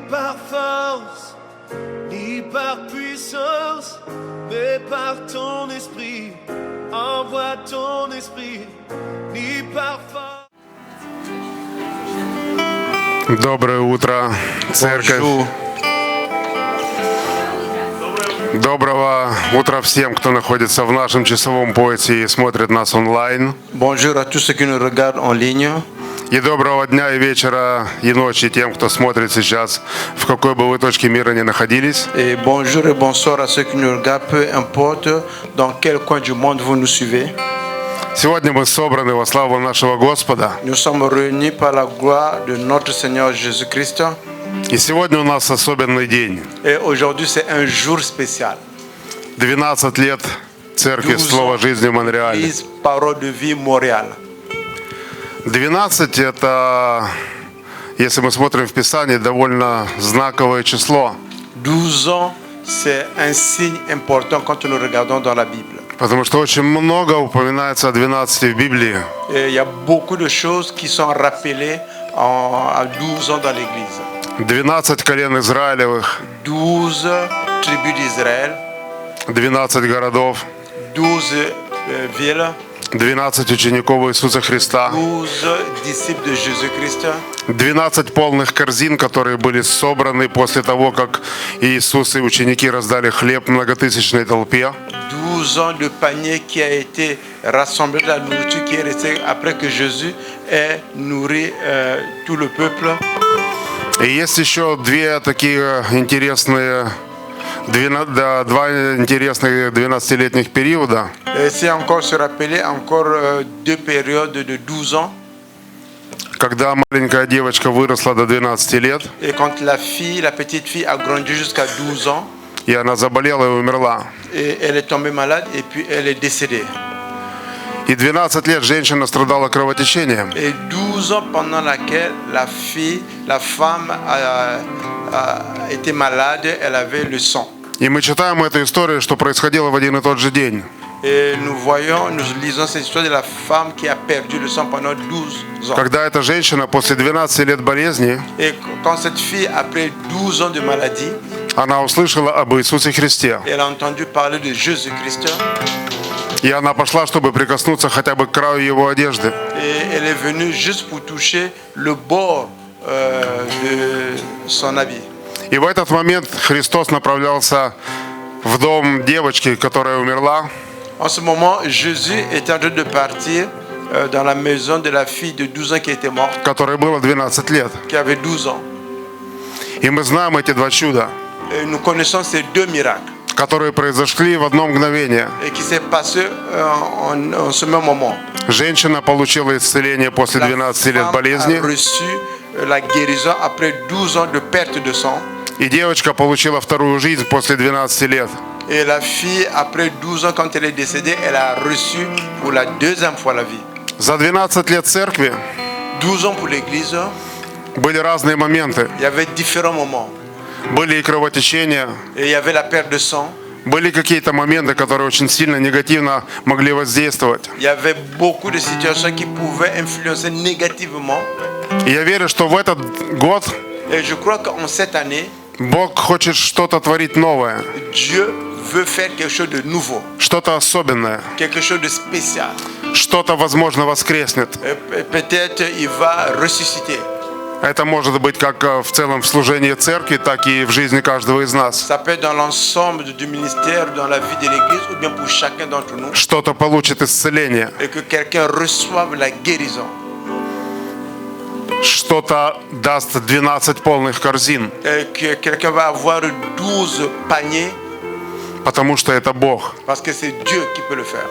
par force, ni par puissance, mais par ton esprit. Envoie ton esprit, ni par force. Доброе утро, церковь. Доброго утра всем, кто находится в нашем часовом поясе и смотрит нас онлайн. Bonjour à tous ceux qui nous regardent en ligne. И доброго дня и вечера и ночи тем, кто смотрит сейчас, в какой бы вы точке мира ни находились. Et bonjour et bonsoir à ceux qui nous regardent, peu importe dans quel coin du monde vous nous suivez. Сегодня мы собраны во славу нашего Господа. Nous sommes réunis par la gloire de notre Seigneur Jésus-Christ. И сегодня у нас особенный день. Et aujourd'hui, c'est un jour spécial. 12 лет Церкви Слова Жизни в Монреале. Église Parole de Vie Montréal. 12 это, если мы смотрим в Писании, довольно знаковое число. 12 ans, c'est un signe important quand nous regardons dans la Bible. Потому что очень много упоминается о 12 в Библии. Et il y a beaucoup de choses qui sont rappelées à 12 ans dans l'Église. 12 колен Израилевых. 12 tribus d'Israël. 12 городов. 12 villes. 12 учеников Иисуса Христа. 12 disciples de Jésus-Christ. 12 полных корзин, которые были собраны после того, как Иисус и ученики раздали хлеб многотысячной толпе. 12 ans de panier qui a été rassemblé de la nourriture qui est restée après que Jésus ait nourri tout le peuple. И есть еще два интересных 12-летних периода. C'est encore se rappeler encore deux périodes de 12 ans. Когда маленькая девочка выросла до 12 лет, Et quand la petite fille a grandi jusqu'à 12 ans, и она заболела и умерла. et elle est tombée malade et puis elle est décédée. И 12 лет женщина страдала кровотечением. Et 12 ans pendant laquelle la femme a été malade, elle avait le sang. И мы читаем эту историю, что происходило в один и тот же день. Et nous lisons cette histoire de la femme qui a perdu le sang pendant 12 ans. Когда эта женщина после 12 лет болезни, Et quand cette fille, après 12 ans de maladie, она услышала об Иисусе Христе. elle a entendu parler de Jésus-Christ. И она пошла, чтобы прикоснуться хотя бы к краю его одежды. Et elle est venue juste pour toucher le bord de son habit. И в этот момент Христос направлялся в дом девочки, которая умерла. En ce moment, Jésus est en train de partir dans la maison de la fille de 12 ans qui était morte, Которой было 12 лет. qui avait 12 ans. И мы знаем эти два чуда, Et nous connaissons ces deux miracles которые произошли в одно мгновение. et qui s'est passé en ce même moment. Женщина получила исцеление после 12 лет femme болезни, a reçu la guérison après 12 ans de perte de sang. и девочка получила вторую жизнь после 12 лет. Et la fille, après 12 ans, quand elle est décédée, elle a reçu pour la deuxième fois la vie. За 12 лет церкви 12 ans pour l'Église, были разные моменты. il y avait différents moments. Были и кровотечения, Et il y avait la perte de sang. были какие-то моменты, которые очень сильно негативно могли воздействовать. Il y avait beaucoup de situations qui pouvaient influencer négativement. И я верю, что в этот год Et je crois qu'en cette année, Бог хочет что-то творить новое, Dieu veut faire quelque chose de nouveau, что-то особенное, quelque chose de spécial. что-то, возможно, воскреснет. Et peut-être il va ressusciter. Это может быть как в целом в служении церкви, так и в жизни каждого из нас. Ça peut être dans l'ensemble du ministère, dans la vie de l'Église, ou bien pour chacun d'entre nous. Что-то получит исцеление, Et que quelqu'un reçoive la guérison. что-то даст 12 полных корзин, Et que quelqu'un va avoir 12 paniers, потому что это Бог. parce que c'est Dieu qui peut le faire.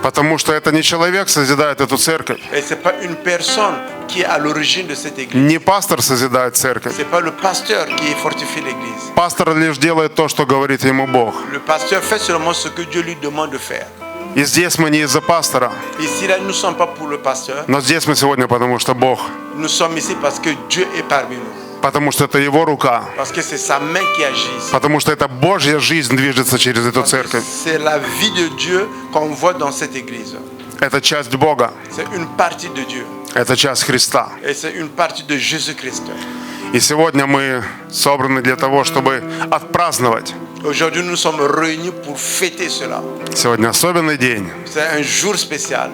Потому что это не человек созидает эту церковь, Et ce n'est pas une personne qui est à l'origine de cette église. не пастор созидает церковь. Ce n'est pas le pasteur qui fortifie l'église. Пастор лишь делает то, что говорит ему Бог. Le pasteur fait seulement ce que Dieu lui demande de faire. И здесь мы не из-за пастора, Ici, là, nous ne sommes pas pour le pasteur. но здесь мы сегодня, потому что Бог, Nous sommes ici parce que Dieu est parmi nous. потому что это Его рука, Parce que c'est sa main qui agit ici. потому что это Божья жизнь движется через эту церковь. C'est la vie de Dieu qu'on voit dans cette église. Это часть Бога, C'est une partie de Dieu. это часть Христа. Et c'est une partie de Jésus-Christ. И сегодня мы собраны для того, чтобы отпраздновать. Aujourd'hui, nous sommes réunis pour fêter cela. Сегодня особенный день, C'est un jour spécial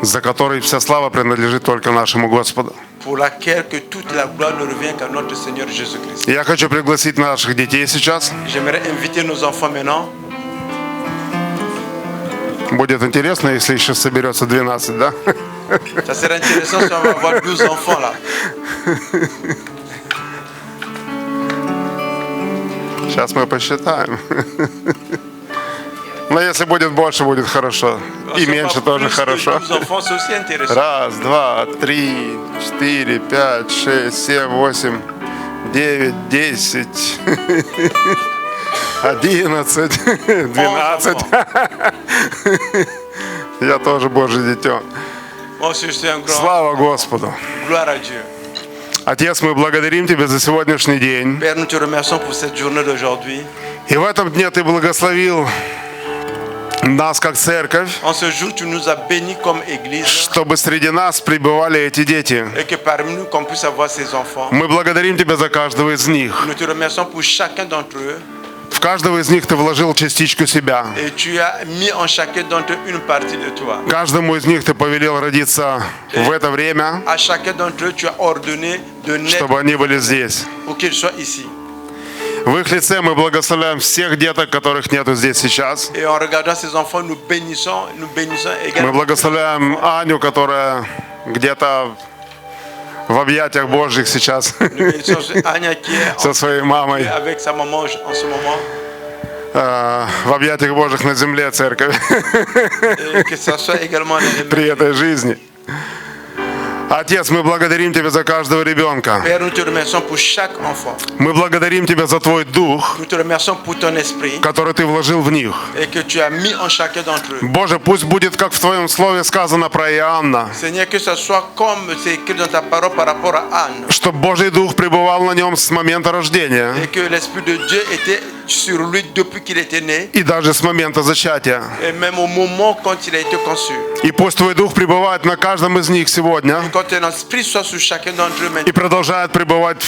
за который вся слава принадлежит только нашему Господу. pour laquelle que toute la gloire ne revient qu'à notre Seigneur Jésus-Christ. Я хочу пригласить наших детей сейчас. J'aimerais inviter nos enfants maintenant. Будет интересно, если еще соберется 12, да? Ça serait intéressant si on va avoir 12 enfants là. Сейчас мы посчитаем. Но если будет больше, будет хорошо. И меньше тоже хорошо. 12 enfants, c'est aussi intéressant. Раз, два, три, четыре, пять, шесть, семь, восемь, 9, 10, 11, 12. Я тоже Божье дитё. Moi aussi, je suis un grand. Слава Господу. Gloire à Dieu. Отец, мы благодарим Тебя за сегодняшний день. Père, nous te remercions pour cette journée d'aujourd'hui. И в этом дне Ты благословил нас как церковь, En ce jour, tu nous as bénis comme église чтобы среди нас пребывали эти дети. et que parmi nous, qu'on puisse avoir ces enfants. Мы благодарим Тебя за каждого из них. Nous te remercions pour chacun d'entre eux В каждого из них Ты вложил частичку себя. et tu as mis en chacun d'entre eux une partie de toi. Каждому из них Ты повелел родиться в это время, À chacun d'entre eux, tu as ordonné de naître чтобы они были здесь. pour qu'ils soient ici. В их лице мы благословляем всех деток, которых нету здесь сейчас. Et en regardant ces enfants, nous bénissons Мы également. благословляем Аню, которая где-то в объятиях Божьих сейчас Nous bénissons Anya qui est со своей мамой. avec sa maman en ce moment. В объятиях Божьих на земле, церковь, Et que ça soit également les при этой жизни. Отец, мы благодарим Тебя за каждого ребенка. Père, nous te remercions pour chaque enfant. Мы благодарим Тебя за Твой Дух, Nous te remercions pour ton esprit который Ты вложил в них. et que tu as mis en chacun d'entre eux. Боже, пусть будет, как в Твоем Слове сказано про Иоанна, Seigneur, que ça soit comme c'est écrit dans ta parole par rapport à Anne. чтобы Божий Дух пребывал на нем с момента рождения Et que l'Esprit de Dieu était sur lui depuis qu'il était né. и даже с момента зачатия. Et même au moment quand il a été conçu. И пусть Твой Дух пребывает на каждом из них сегодня Quand ton esprit soit sur chacun d'entre eux и maintenant. продолжает пребывать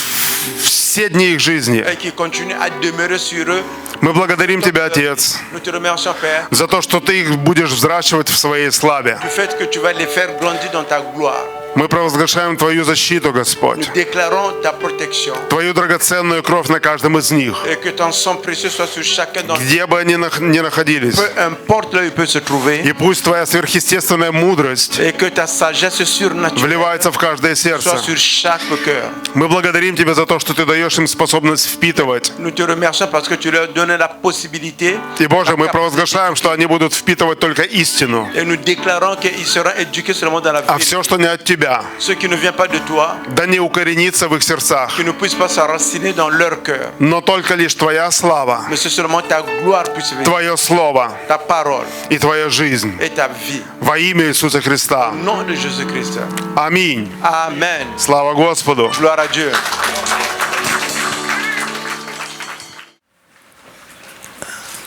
все дни их жизни. Et qui continue à demeurer sur eux. Мы благодарим Тебя, Отец, Nous te remercions, Père, за то, что Ты их будешь взращивать в своей славе. du fait que tu vas les faire grandir dans ta gloire. Мы провозглашаем Твою защиту, Господь, Nous déclarons ta protection. Твою драгоценную кровь на каждом из них, Et que ton sang précieux soit sur chacun d'entre eux. где бы они ни находились. Peu importe là où il peut se trouver. И пусть Твоя сверхъестественная мудрость Et que ta sagesse surnaturelle вливается в каждое сердце. soit sur chaque cœur. Мы благодарим Тебя за то, что Ты даешь им способность впитывать. Nous te remercions parce que tu leur donnes la possibilité. И, Боже, мы провозглашаем, что они будут впитывать только истину. Et nous déclarons qu'ils seront éduqués seulement dans la А vérité. все, что не от Тебя, Ce qui ne vient pas de toi, да не укоренится в их сердцах. qui ne puisse pas s'enraciner dans leur cœur. Но только лишь Твоя слава, Mais c'est seulement ta gloire puisse venir. Твое Слово Ta parole и Твоя жизнь. et ta vie. Во имя Иисуса Христа. Au nom de Jésus-Christ. Аминь. Amen. Слава Господу. Gloire à Dieu.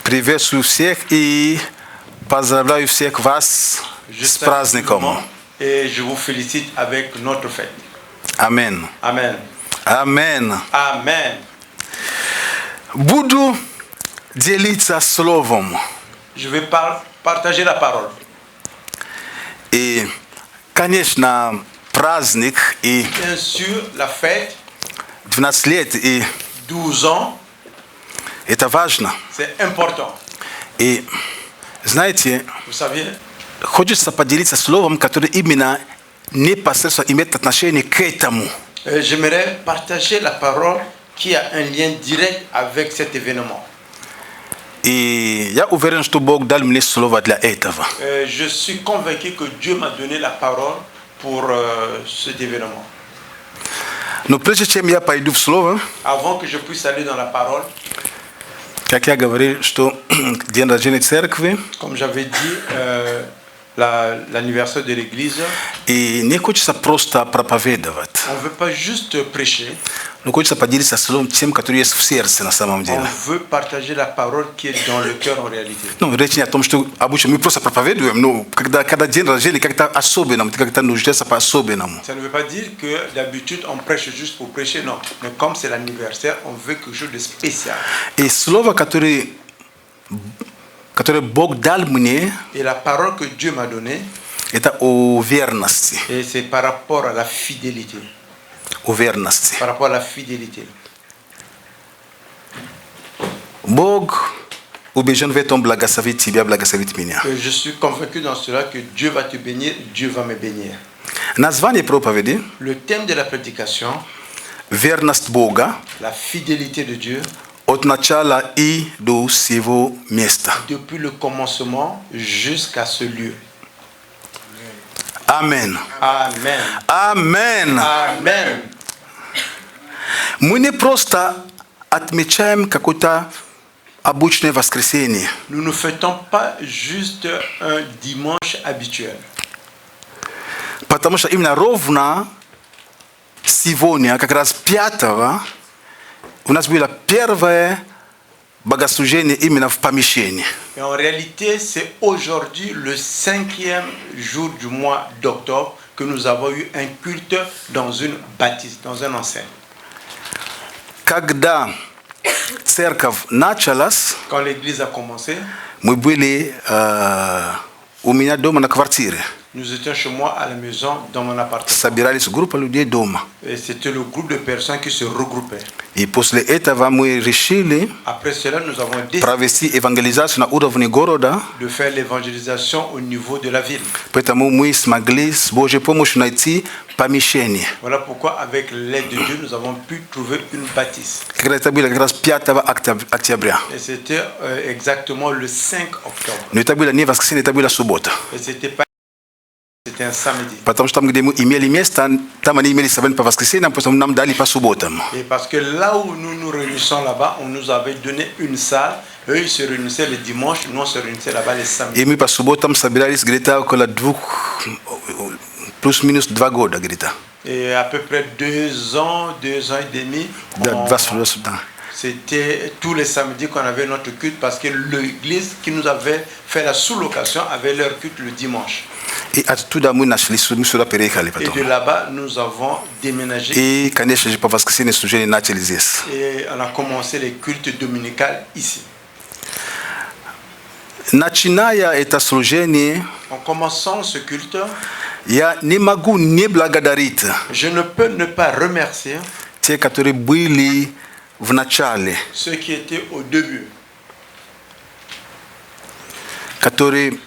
Приветствую всех и поздравляю всех вас Je с salue праздником. tout le monde Et je vous félicite avec notre fête. Амен. Amen. Амен. Amen. Буду делиться словом. Je vais partager la parole. И, конечно, праздник и Bien sûr, la fête, 12 лет, и 12 ans, это важно. c'est important. И, знаете, Vous saviez, хочется поделиться словом, которое именно непосредственно имеет отношение к этому. j'aimerais partager la parole qui a un lien direct avec cet événement. И я уверен, что Бог дал мне слово для этого. Je suis convaincu que Dieu m'a donné la parole pour cet événement. Но прежде чем я пойду в слово, Avant que je puisse aller dans la parole, как я говорил, что день рождения церкви, comme j'avais dit, l'anniversaire de l'église, и не хочется просто проповедовать, on ne veut pas juste prêcher, On veut partager la parole qui est dans le cœur en réalité. No, reći ja tom što abuče mi prosto propovedujem, no, kada džen želi kakta asobena, kakta nuždesa pa asobena mu. Ça ne veut pas dire que d'habitude on prêche juste pour prêcher, non. Mais comme c'est l'anniversaire, on veut quelque chose de spécial. I slova które Bog dal mnie, Et la parole que Dieu m'a donnée, eta o viernosti. et c'est par rapport à la fidélité. O viernosti. Par rapport à la fidélité. Bog ubejan vetom blagasavit tibia blagasavit minia. Je suis convaincu dans cela que Dieu va te bénir, Dieu va me bénir. Nazvanie propovedi Le thème de la prédication, viernost Boga la fidélité de Dieu, od начала i do sivo miesta. depuis le commencement jusqu'à ce lieu. Amen. Amen. Amen. Amen. Мы не просто отмечаем какое-то обычное воскресенье. Nous ne fêtons pas juste un dimanche habituel. Потому что именно ровно сегодня, как раз 5-го, у нас было первое богослужение именно в помещении. Et en réalité, c'est aujourd'hui le 5e jour du mois d'octobre que nous avons eu un culte dans une bâtisse, dans un enceinte. Когда церковь началась, Quand l'église a commencé, мы были у меня дома на квартире. nous étions chez moi à la maison, dans mon appartement. Собирались группа людей дома. Et c'était le groupe de personnes qui se regroupaient. И после этого мы решили Après cela, nous avons décidé провести евангелизацию на уровне города. de faire l'évangélisation au niveau de la ville. Поэтому мы смогли с Божьей помощью найти помещение. Voilà pourquoi, avec l'aide de Dieu, nous avons pu trouver une bâtisse. Когда это было как раз 5 октября. Et c'était exactement le 5 octobre. Но это было не воскресенье, это была суббота. Et c'était un samedi. Потому что там, где мы имели место, там они имели собрание по воскресеньям, потому что нам дали по субботам. Et parce que là où nous nous réunissons là-bas, on nous avait donné une salle. Eux, ils se réunissaient les dimanches, nous on se réunissait là-bas les samedis. И мы по субботам собирались где-то около 2, плюс-минус 2 года где-то. Et à peu près 2 ans et demi, c'était tous les samedis qu'on avait notre culte parce que l'église qui nous avait fait la sous-location avait leur culte le dimanche. И оттуда мы нашли, мы сюда переехали Et потом. de là-bas, nous avons déménagé И, конечно же, по воскресенье служение начали здесь. et on a commencé les cultes dominicales ici. Начиная это служение, En commençant ce culte, я не могу не благодарить je ne peux ne pas remercier те, которые были в начале, ceux qui étaient au début, которые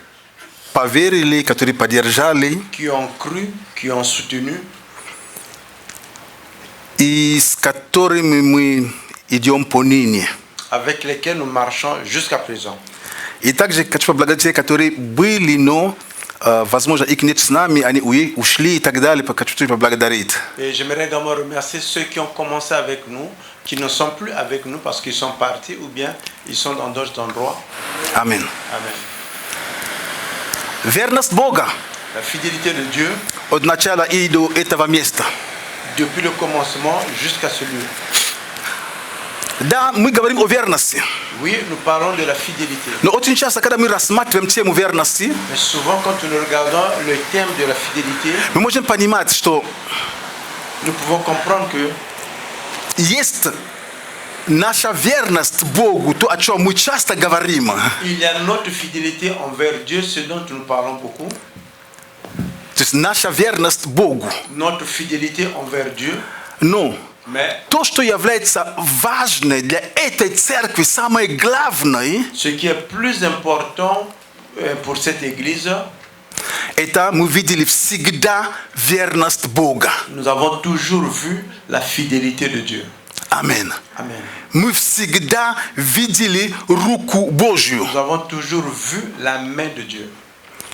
поверили, которые поддержали, qui ont cru, qui ont soutenu, и с которыми мы идем по ныне. avec lesquels nous marchons jusqu'à présent. И также хочу поблагодарить те, которые были, но, возможно, их нет с нами, они ушли и так далее, хочу поблагодарить. Et j'aimerais également remercier ceux qui ont commencé avec nous, qui ne sont plus avec nous parce qu'ils sont partis ou bien ils sont dans d'autres endroits. Амин. Amen. Верность Бога La fidélité de Dieu, от начала и до этого места. depuis le commencement jusqu'à ce lieu. Да, мы говорим о верности. Oui, nous parlons de la fidélité. Но очень часто, когда мы рассматриваем тему верности, Mais souvent, quand nous regardons le thème de la fidélité, мы можем понимать, что nous pouvons comprendre que есть наша верность Богу, то, о чем мы часто говорим. il y a notre fidélité envers Dieu, ce dont nous parlons beaucoup. То есть наша верность Богу. Notre fidélité envers Dieu. Но Mais то, что является важным для этой церкви, самое главное, ce qui est plus important pour cette église, это мы видели всегда верность Бога. nous avons toujours vu la fidélité de Dieu. Амен. Amen. Мы всегда видели руку Божью. Nous avons toujours vu la main de Dieu.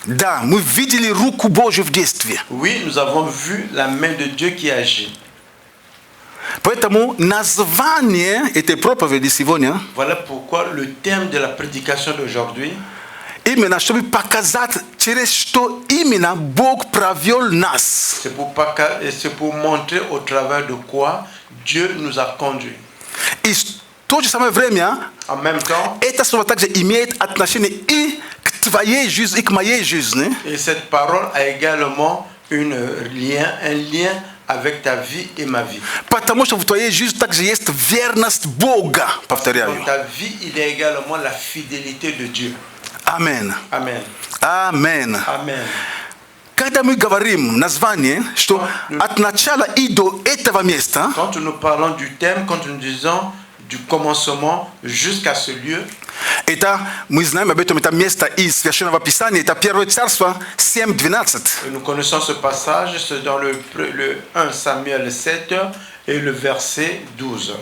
Да, мы видели руку Божью в действии. Oui, nous avons vu la main de Dieu qui agit. Поэтому название этой проповеди сегодня Voilà pourquoi le thème de la prédication d'aujourd'hui, именно чтобы показать, через что именно Бог провел нас. c'est pour montrer au travers de quoi Dieu nous a conduits. I to samo vremia En même temps, eta słowa także imieć отношение и к твоей жизни, и к моей жизни. et cette parole a également un lien avec ta vie et ma vie. Потому что в твоей жизни также есть верность Бога, повторяю. Dans ta vie, il y a également la fidélité de Dieu. Амен. Amen. Амен. Amen. Когда мы говорим название, что от начала и до этого места, Quand nous parlons du thème, quand nous disons du commencement jusqu'à ce lieu, это мы знаем об этом, это место из Священного Писания, это Первое Царство 7:12. nous connaissons ce passage, c'est dans le 1 Samuel 7 et le verset 12.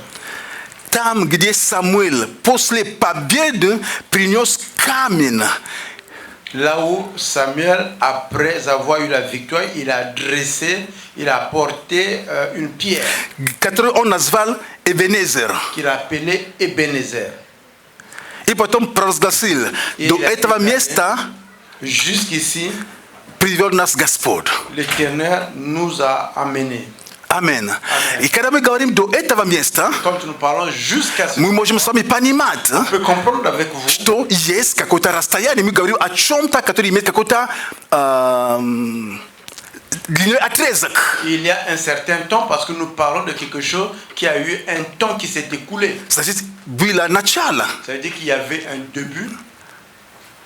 Там, где Самуил после победы принес камень, Là où Samuel, après avoir eu la victoire, il a dressé, il a porté une pierre который он назвал Эбенезер. qu'il a appelée Ebenezer. И потом провозгласил, до этого места Jusqu'ici, привел нас Господь. l'Éternel nous a amenés. Амен. И когда мы говорим до этого места, Quand nous parlons jusqu'à ce мы можем с вами понимать, on peut comprendre avec vous что есть какое-то расстояние. Мы говорим о чем-то, которое имеет какой-то длинный отрезок. il y a un certain temps parce que nous parlons de quelque chose qui a eu un temps qui s'est écoulé. Значит, было начало. Ça veut dire qu'il y avait un début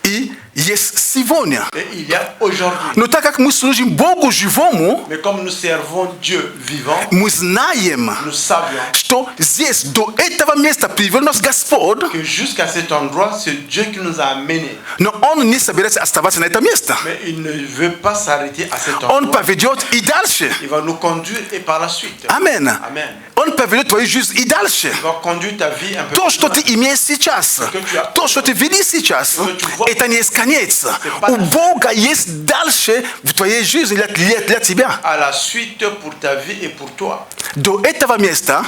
И есть сегодня. et il y a aujourd'hui. Но так как мы служим Богу живому, Mais comme nous servons Dieu vivant, мы знаем, nous savions что здесь, до этого места привел нас Господь, que jusqu'à cet endroit, c'est Dieu qui nous a amenés. но Он не собирается оставаться на этом месте. Mais il ne veut pas s'arrêter à cet Он endroit. поведет и дальше. Il va nous conduire et par la suite. Амен. Amen. Он поведет твою жизнь и дальше. Il va conduire ta vie un peu То, plus что loin. ты имеешь сейчас, то, что ты видишь сейчас, это не есть конец. У Бога есть дальше в твоей жизни для тебя. À la suite pour ta vie et pour toi. До этого места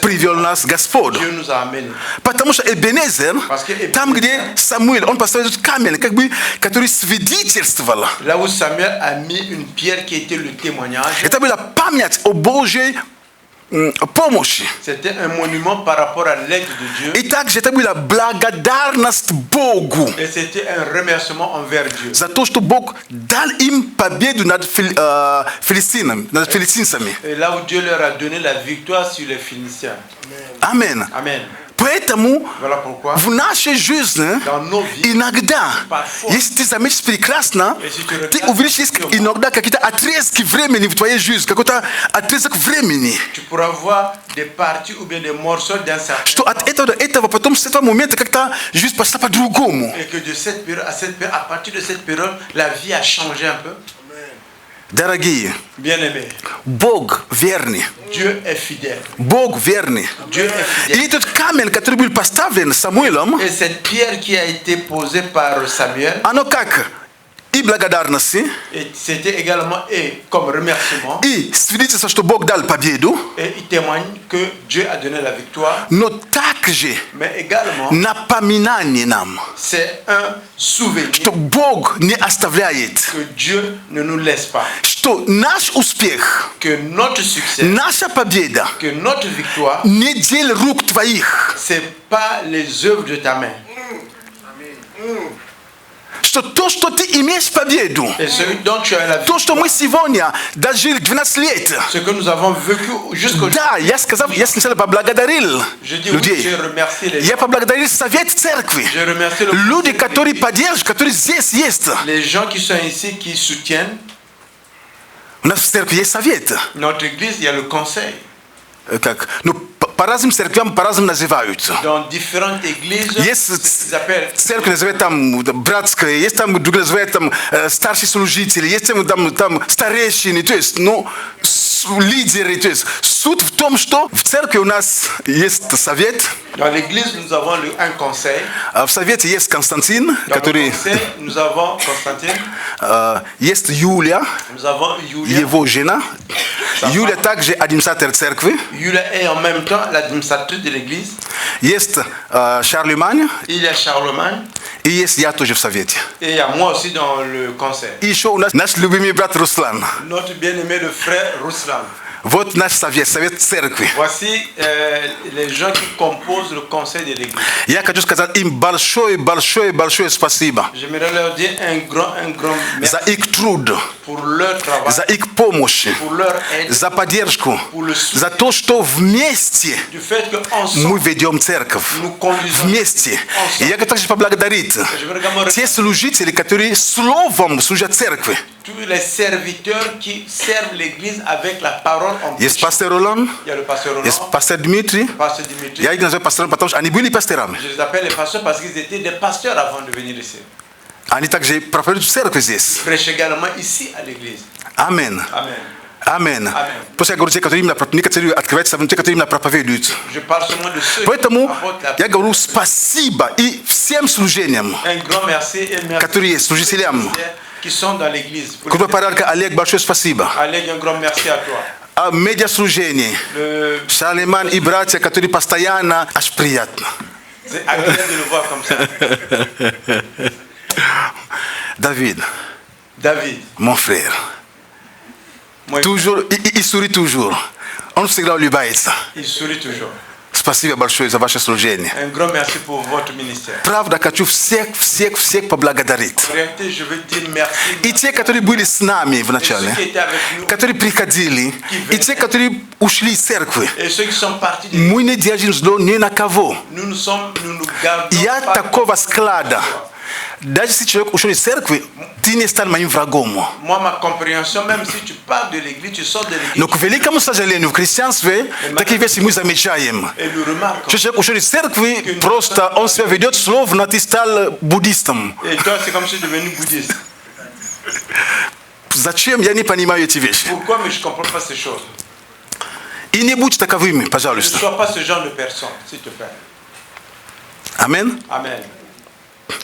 привел нас Господь. Dieu nous a amenés. Потому что Эбенезер, там, где Самуил, он поставил этот камень, как бы, который свидетельствовал. Là où Samuel a mis une pierre qui était le témoignage, Это была память о Божьей помощи. c'était un monument par rapport à l'aide de Dieu. И также это была благодарность Богу Et c'était un remerciement envers Dieu. за то, что Бог дал им победу над филистимцами. Et là où Dieu leur a donné la victoire sur les Philistins. Амен. Amen. Поэтому Voilà pourquoi в нашей жизни dans nos vies, иногда, parfois, если ты заметишь прекрасно, ты увидишь, есть иногда какие-то отрезки времени в твоей жизни, какой-то отрезок времени, tu pourras voir des parties ou bien des morceaux d'un certain что от этого до этого, потом с этого момента как-то жизнь пошла по-другому. et que de cette période à cette période, à partir de cette période, la vie a changé un peu. Дорогие, Bien-aimés, Бог верный. Dieu est fidèle. Бог верный. Dieu est И fidèle. этот камень, который был поставлен Самуилом, Et cette pierre qui a été posée par Samuel, оно как и благодарности, et c'était également et comme remerciement, и свидетельство, что Бог дал победу, et il témoigne que Dieu a donné la victoire, но также mais également напоминание нам, c'est un souvenir что Бог не оставляет, que Dieu ne nous laisse pas, что наш успех, que notre succès, наша победа que notre victoire, не дело рук твоих, c'est pas les œuvres de ta main. что то, что ты имеешь победу, Et ce dont tu as la то, victoire, что мы сегодня дожили 12 лет, ce que nous avons vécu jusqu'au jour. да, я сказал, я сначала поблагодарил Je dis oui, людей, j'ai remercié les я gens. поблагодарил совет церкви, J'ai remercié люди, которые поддерживают, которые здесь есть. les gens qui sont ici, qui soutiennent. У нас в церкви есть совет. Notre église, il y a le conseil. Как? Ну, по разным церквям по-разному называются. Dans différentes églises, Есть ce qu'ils appellent церковь называют там братская, есть там другие называют там старшие служители, есть там старейшины, то есть, ну, лидеры. То есть суть в том, что в церкви у нас есть совет. Dans l'église, nous avons un conseil. В совете есть Константин, Dans который... le conseil, nous avons Constantine, Есть Юлия, nous avons Yulia. его жена. Юлия также администратор церкви. Yulia est en même temps l'administratrice de l'église. Есть Шарлемань, Il y a Charlemagne и есть я тоже в совете. et il y a moi aussi dans le conseil. И еще у нас наш любимый брат Руслан. Notre bien-aimé le frère Ruslan. Вот наш совет церкви. Voici les gens qui composent le conseil de l'église. Я хочу сказать им большое спасибо J'aimerais leur dire un grand за merci их труд, pour leur travail, за их помощь, pour leur aide, за поддержку, pour le soutien, за то, что вместе du fait мы qu'ensemble, ведем церковь. nous conduisons. Вместе. И я также поблагодарить Je veux également те служители, которые словом служат церкви. tous les serviteurs qui servent l'église avec la parole en Есть bouche. пастор Ролан, Il y a le pasteur Roland, есть пастор Дмитрий. le pasteur Dimitri. Я их называю пасторами, потому что они были пасторами. Je les appelle les pasteurs parce qu'ils étaient des pasteurs avant de venir ici. Они также проповедуют в церкви здесь. Ils prêchent également ici à l'église. Аминь. Amen. Аминь. Amen. Просто я говорю, те, которые именно некоторые открываются, те, которые именно проповедуют. Je parle seulement de ceux Поэтому qui apportent la я говорю спасибо и всем служениям, un grand merci et merci которые есть, служителям. qui sont dans l'église. Pour Группа порядка Олег, большое спасибо. Oleg, un grand merci à toi. А медиаслужение, Le- Шалиман и братья, которые постоянно, аж приятно. C'est agréable de le voir comme ça. Давид, David, mon frère, moi, toujours, il sourit toujours. Он всегда улыбается. il sourit toujours. Спасибо большое за ваше служение. Un grand merci pour votre ministère. Правда, хочу всех поблагодарить. En réalité, je veux dire merci И те, которые были с нами в à ceux начале, qui étaient avec nous которые приходили, и те, которые ушли из церкви. et ceux qui sont partis de Мы не держим зло ни на кого. nous nous gardons Я pas такого склада. Даже если человек ушел из церкви, ты не стал моим врагом. Moi, ma compréhension, même si tu pars de l'église, tu sors de l'église Но, к великому сожалению, в христианстве такие вещи мы замечаем. et nous remarquons. Что человек ушел из церкви, просто он себя ведет словно ты стал буддистом. Et toi, c'est comme si tu es devenu bouddhiste. Зачем? Я не понимаю эти вещи. Pourquoi? Mais je ne comprends pas ces choses. И не будь таковыми, Ne пожалуйста. sois pas ce genre de personne, s'il te plaît. Аминь. Amen.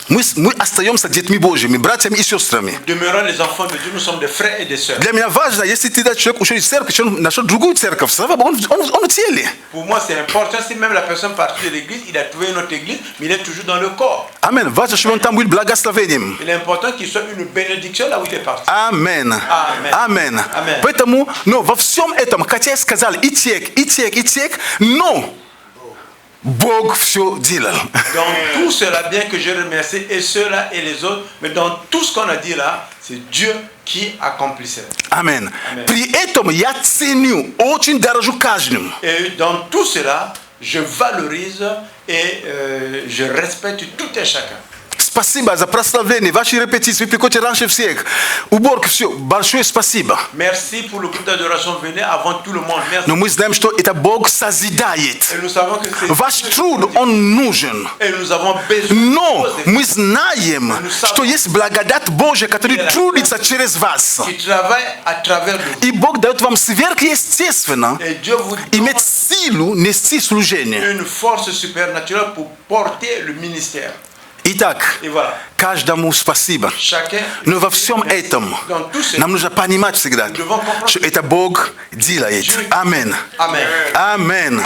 Мы остаемся детьми Божьими, братьями и сестрами. Demeurons les enfants de Dieu, nous sommes des frères et des sœurs. Для меня важно, если ты да, человек ушел из церкви, что он нашел другую церковь, слава Богу, он в теле. Pour moi, c'est important. Si même la personne partie de l'église, il a trouvé une autre église, mais il est toujours dans le corps. Аминь. Важно, чтобы он там был благословением. Il est important qu'il soit une bénédiction là où il est parti. Аминь. Аминь. Аминь. Аминь. Поэтому, но во всем этом, хотя я сказал и тек, но Бог все делал. Dans tout cela, bien que je remercie et ceux-là et les autres, mais dans tout ce qu'on a dit là, c'est Dieu qui accomplissait. Аминь. Аминь. При этом я ценю, очень дорожу каждым. Et dans tout cela, je valorise et je respecte tout et chacun. Спасибо за прославление, ваши репетиции, вы приходите раньше всех. Уборка, все. Большое спасибо. Merci pour le groupe d'adoration. Venez avant tout le monde. Merci. Но мы знаем, что это Бог созидает. Et nous savons que c'est Ваш труд, он нужен. et nous avons besoin. Но мы знаем, что есть благодать Божья, которая трудится через вас. Qui travaille à travers nous. И Бог дает вам сверхъестественно Et Dieu vous donne иметь силу нести служение. une force supernaturelle pour porter le ministère. Итак, Et voilà. каждому спасибо. Chacun. Но во всем этом Dans tout cela, нам нужно понимать всегда, что это Бог делает. Аминь. Amen. Аминь. Amen.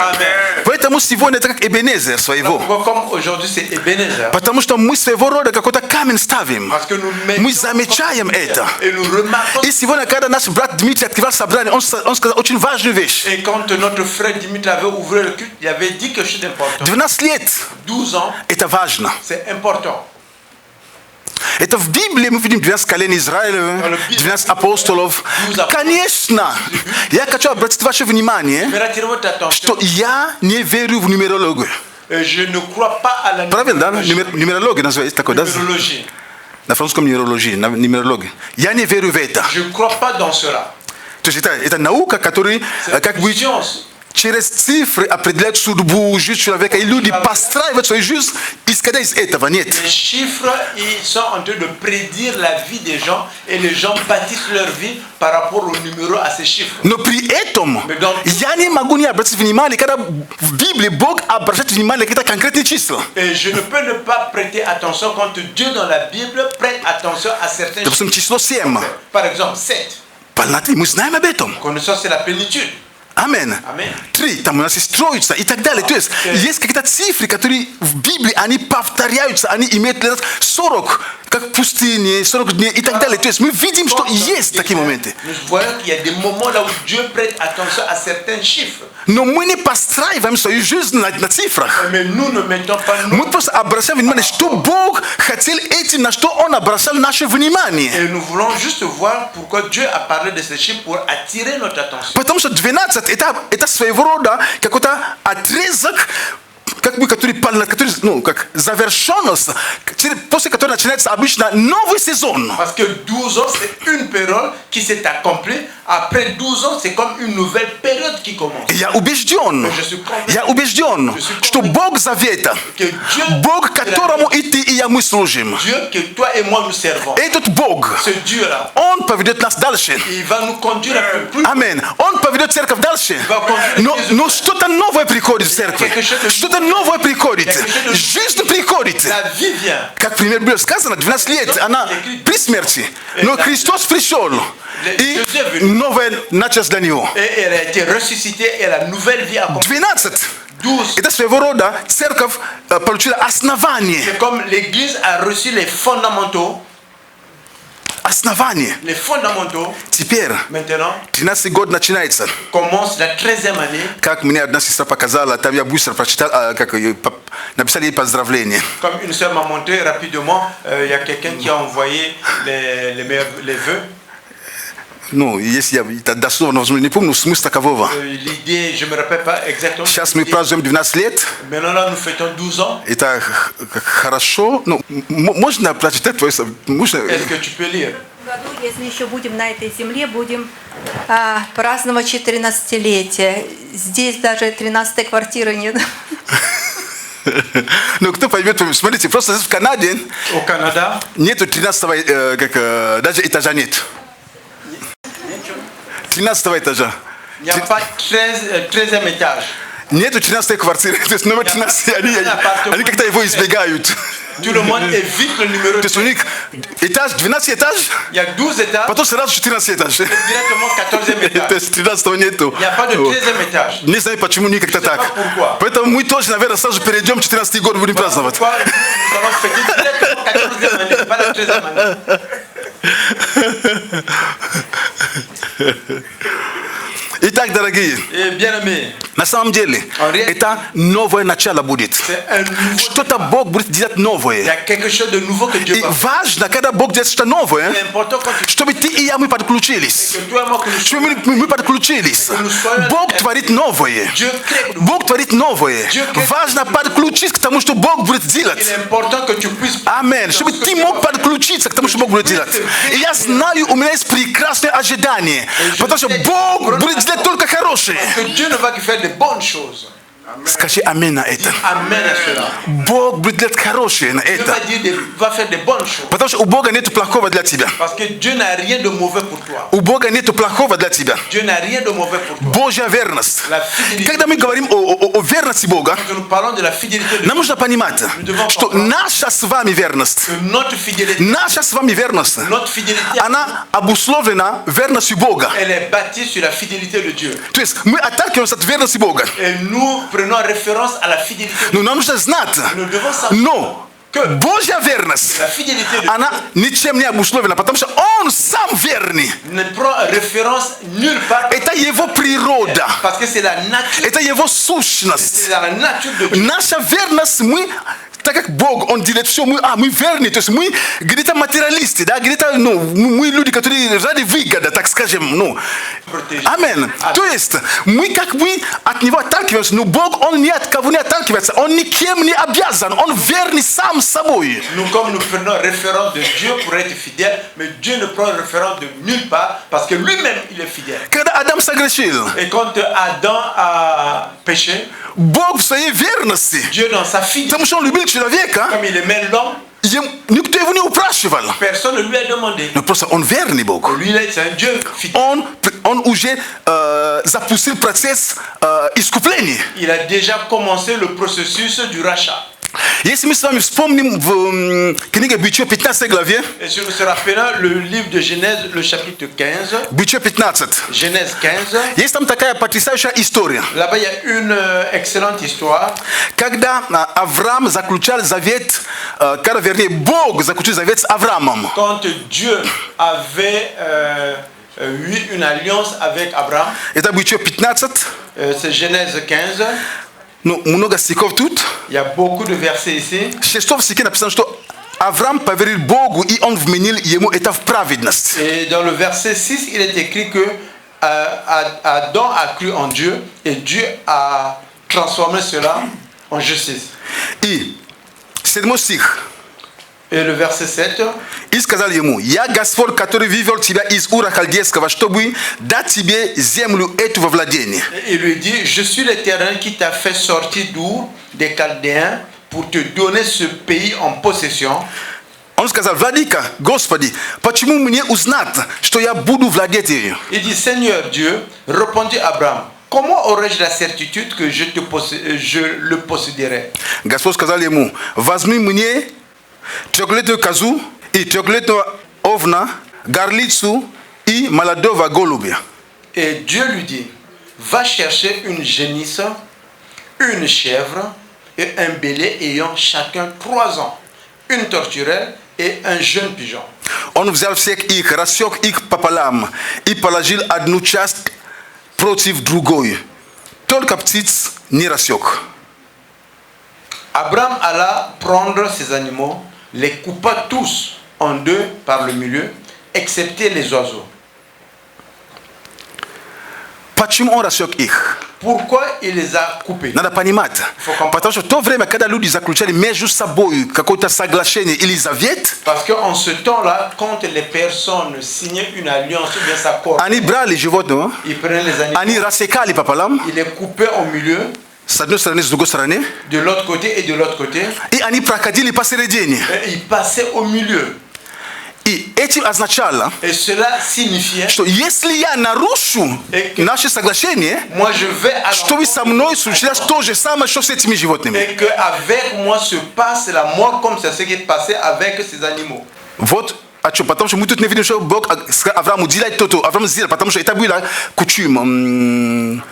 Поэтому сегодня это как Эбенезер своего. Comme aujourd'hui c'est Ebenezer. Потому что мы своего рода какой-то камень ставим. Parce que nous mettons Мы замечаем это. et nous remarquons. И сегодня, когда наш брат Дмитрий открывал собрание, он сказал очень важную вещь. Et quand notre frère Dimitri avait ouvert le culte, il avait dit quelque chose d'important. 12 лет. 12 ans, Это важно. c'est important. Это в Библии мы видим 12 коленей Израиля, 12 апостолов. Конечно, я хочу обратить ваше внимание, Je vais attirer votre attention. что я не верю в нумерологию. Je ne crois pas à la Правильно, да? numérologie. Нумерология называется такой, да? Numérologie. На французском нумерология. Я не верю в это. Je ne crois pas dans cela. То есть это наука, которая как бы Science. через цифры определяет судьбу, жизнь человека. И люди постраивают свою жизнь, исходя из этого. Нет. Les chiffres, ils sont en train de prédire la vie des gens et les gens bâtissent leur vie par rapport au numéro à ces chiffres. Но при этом я не могу не обратить внимание, когда в Библии Бог обращает внимание на какие-то конкретные числа. Et je ne peux ne pas prêter attention quand Dieu dans la Bible prête attention à certains Допустим, chiffres. число 7. Par exemple, 7. Полноты, мы знаем об этом. Connaissance, c'est la plénitude. Amen. Amen. 3 tam u nas jest trójca i tak dalej. To jest какие-то цифры, которые в Библии, они повторяются, они имеют 40, как в пустыне, 40 дней и так далее. То есть мы видим, что есть такие моменты. Nous voyons qu'il y a des moments là où Dieu prête attention à certains chiffres. Но мы не постраиваем свою жизнь на цифрах. Mais nous ne mettons pas nous. Мы просто обращаем внимание, что Бог хотел этим, на что Он обращал наше внимание. Et nous voulons juste voir pourquoi Dieu a parlé de ces chiffres pour attirer notre attention. Потому что 12 это своего рода какой-то отрезок, который, ну, как завершенность, после которой начинается обычно новый сезон. Parce que 12 ans, c'est une période qui s'est accomplie. Après 12 ans, c'est comme une nouvelle période qui commence. Я убежден, что Бог Завета, Бог, которому и ты, и я мы служим, Dieu que toi et moi nous servons. этот Бог, Ce Dieu-là, Он поведет нас дальше. il va nous conduire un peu plus. Аминь. Он поведет церковь дальше. Но что-то новое приходит в церковь. Что-то новое приходит. Жизнь приходит. La vie vient. Как пример было сказано, 12 лет она при смерти. Но Христос пришел. И новое началось для него. Et elle a été ressuscitée et la nouvelle vie a commencé. 12. 12. Это своего рода церковь получила основание. C'est comme l'Église a reçu les fondamentaux. Основание. Les fondamentaux. Теперь, Maintenant, 13 год начинается. commence la 13e année. Как мне одна сестра показала, там я быстро прочитал, как написали ей поздравления. Comme une sœur m'a montré rapidement, il y a quelqu'un qui a envoyé les vœux. Ну, если я дословно не помню смысл такового. L'idée, je ne me rappelle pas exactement. Сейчас мы празднуем 12 лет. Maintenant là, nous fêtons 12 ans. Это хорошо. Ну, можно прочитать твое... Est-ce que tu peux lire? В году, если еще будем на этой земле, будем праздновать 14-летие. Здесь даже 13-й квартиры нет. Ну, кто поймет, смотрите, просто здесь в Канаде Au Canada, нету 13-го, даже этажа нет. 13-го этажа. il n'y a pas 13e étage. Нету 13-й квартиры. То есть номер 13, они как-то его избегают. Tout le monde évite le numéro. То есть у них этаж, 12 этаж, Il y a 12 étages, потом сразу 14 этаж. directement 14e То étage. есть 13-го нету. Il n'y a pas de 13e étage. Не знаю, почему не как-то так. Поэтому мы тоже, наверное, сразу перейдем 14-й год, будем праздновать. Pourquoi nous allons fêter directement 14e année, pas la 13e année. Итак, дорогие, Et bien aimé, на самом деле, это новое начало будет. c'est un nouveau. Что-то Бог будет делать Il y новое. a quelque chose de nouveau que Dieu И va faire. важно, когда Бог делает что-то новое, C'est important quand tu чтобы ты и я, мы подключились. que toi et moi que nous Чтобы мы подключились. Бог творит новое. Dieu crée de nouveau. Бог творит новое. Важно подключиться к тому, что Бог будет Il делать. est important que tu puisses. Аминь. Чтобы ты мог подключиться к тому, что Бог будет делать. И я знаю, у меня есть прекрасное ожидание. Потому что Бог будет делать только хорошее. Que Dieu ne va que faire de bonnes choses. Скажи аминь на это. Amen à cela. Бог будет делать хорошее на Dieu это. va faire de bonnes choses. Потому что у Бога нет плохого для тебя. Parce que Dieu n'a rien de mauvais pour toi. У Бога нет плохого для тебя. Dieu n'a rien de mauvais pour toi. Божья верность. La fidélité. Когда мы говорим о верности Бога, Quand nous parlons de la fidélité de нам нужно понимать, что comprendre наша с вами верность, que notre fidélité, наша с вами верность, notre fidélité, она обусловлена верностью Бога. elle est bâtie sur la fidélité de Dieu. То есть мы отталкиваемся от верности Бога. Et nous prenons référence à la fidélité de Dieu. Но нам нужно знать, Nous devons savoir но Божья верность, la fidélité de Dieu она ничем не обусловлена, потому что Он сам верный. ne prend référence nulle part Это Его природа, parce que c'est la nature, это Его сущность. c'est la nature de Dieu. Наша верность, мы, так как Бог, Он делает все, мы верны, то есть мы где-то материалисты, да, где-то, ну, мы люди, которые ради выгода, так скажем, ну, амин. То есть мы как бы от Него отталкиваемся, но Бог, Он ни от кого не отталкивается, Он никем не обязан, Он верный сам собой. Nous, comme nous prenons référence de Dieu pour être fidèle, mais Dieu ne prend référence de nulle part parce que lui-même, il est fidèle. Когда Адам согрешил, Et quand Adam a péché, Бог в своей верности, Dieu dans sa fidélité, потому что Он любил человека, comme il aimait l'homme, никто его не упрашивал. personne ne lui a demandé. Но просто Он верный Бог. Lui, c'est un Dieu fidèle. Он уже запустил процесс искупления. Il a déjà commencé le processus du rachat. Jeśli my z wami wspomnimy w Księdze Bycia 15 glawie, Et si nous se rappelons le livre de Genèse, le chapitre 15, Bycie 15, Genèse 15, jest tam taka potrясающая historia. là-bas il y a une excellente histoire. Когда Авраам заключал завет, когда, вернее, Бог заключил завет с Авраамом. Quand Dieu avait eu une alliance avec Abraham, Это Bycie 15, c'est Genèse 15, ну, много стихов тут. il y a beaucoup de versets ici. 6 стихе написано, что Авраам поверил Богу, и он вменил ему это в праведность. Et dans le verset 6, il est écrit que Adam a cru en Dieu et Dieu a transformé cela en justice. И 7 стих. Et le verset 7, И сказал ему: «Я Господь, который вывел тебя из Ура Халдейского, чтобы дать тебе землю эту во владение». il lui dit, je suis l'Éternel qui t'a fait sortir d'Our des Chaldéens pour te donner ce pays en possession. Он сказал: «Владыка, Господи, почему мне узнать, что я буду владеть ею?» Il dit, Seigneur Dieu, répondit Abraham, comment aurais-je la certitude que je le posséderai? Господь сказал ему: «Возьми мне трехлетнюю козу и трехлетнего овна, горлицу и молодого голубя». Et Dieu lui dit, va chercher une génisse, une chèvre et un bélier ayant chacun 3 ans, une tourterelle et un jeune pigeon. Он взял всех их, рассек их пополам и положил одну часть против другой. Только птиц не рассек. Abraham alla prendre ses animaux, les coupa tous en 2 par le milieu, excepté les oiseaux. Почему он рассек их? Pourquoi il les a coupés? Надо понимать. Потому что в то время, когда люди заключали между собой какое-то соглашение или завет, Parce qu'en ce temps-là, quand les personnes signaient une alliance ou bien s'accordent, они брали животного, ils prenaient les animaux, они рассекали пополам, ils les coupaient au milieu, с одной стороны, с другой стороны, de l'autre côté et de l'autre côté, и они проходили посередине. et ils passaient au milieu. И этим означало, Et cela signifiait, что если я нарушу наше соглашение, moi je vais à что вы со мной случилось то же самое, что с этими животными. et qu'avec moi se passe la mort comme c'est ce qui est passé avec ces animaux. Вот о чем. Потому что мы тут не видим, что Бог сказал Аврааму: делай то-то. Авраам сделал, потому что это было кучум.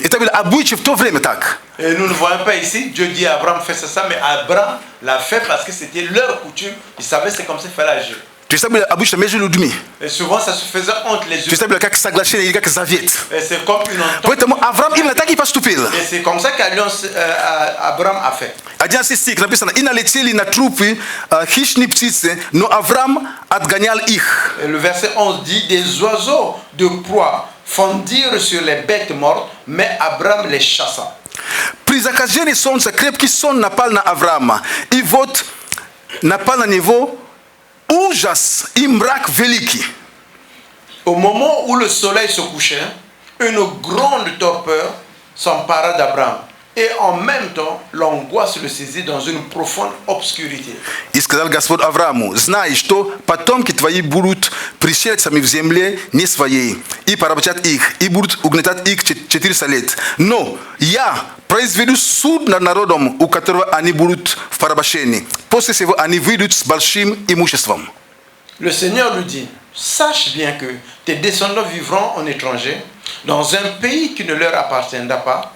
Это было обычай в то время так. Et nous ne voyons pas ici, Dieu dit à Abraham fais ça, mais Abraham l'a fait parce que c'était leur coutume. Ils savaient c'est comme ça qu'il fallait agir. То есть это было обычно между людьми. Et souvent ça se faisait entre les То есть это humains. было как соглашение или как завет. Et c'est comme une entente. Поэтому Авраам именно так и поступил. Et c'est comme ça qu'Alliance Abraham a fait. 11 стих написано: «И налетели на трупы хищные птицы, но Авраам отгонял их». Et le verset 11 dit des oiseaux de proie fondirent sur les bêtes mortes, mais Abraham les chassa. При захождении солнца крепкий сон напал на Авраама. И вот напал на него ужас и мрак великий. Au moment où le soleil se couchait, une grande torpeur s'empara d'Abraham. Et en même temps, l'angoisse le saisit dans une profonde obscurité. И сказал Господь Аврааму: «Знай, что потомки твои будут пришельцами в земле не своей, и поработят их, и будут угнетать их 400 лет. Но я произведу суд над народом, у которого они будут в порабощении. После всего они выйдут с большим имуществом». Le Seigneur lui dit, sache bien que tes descendants vivront en étranger, dans un pays qui ne leur appartiendra pas.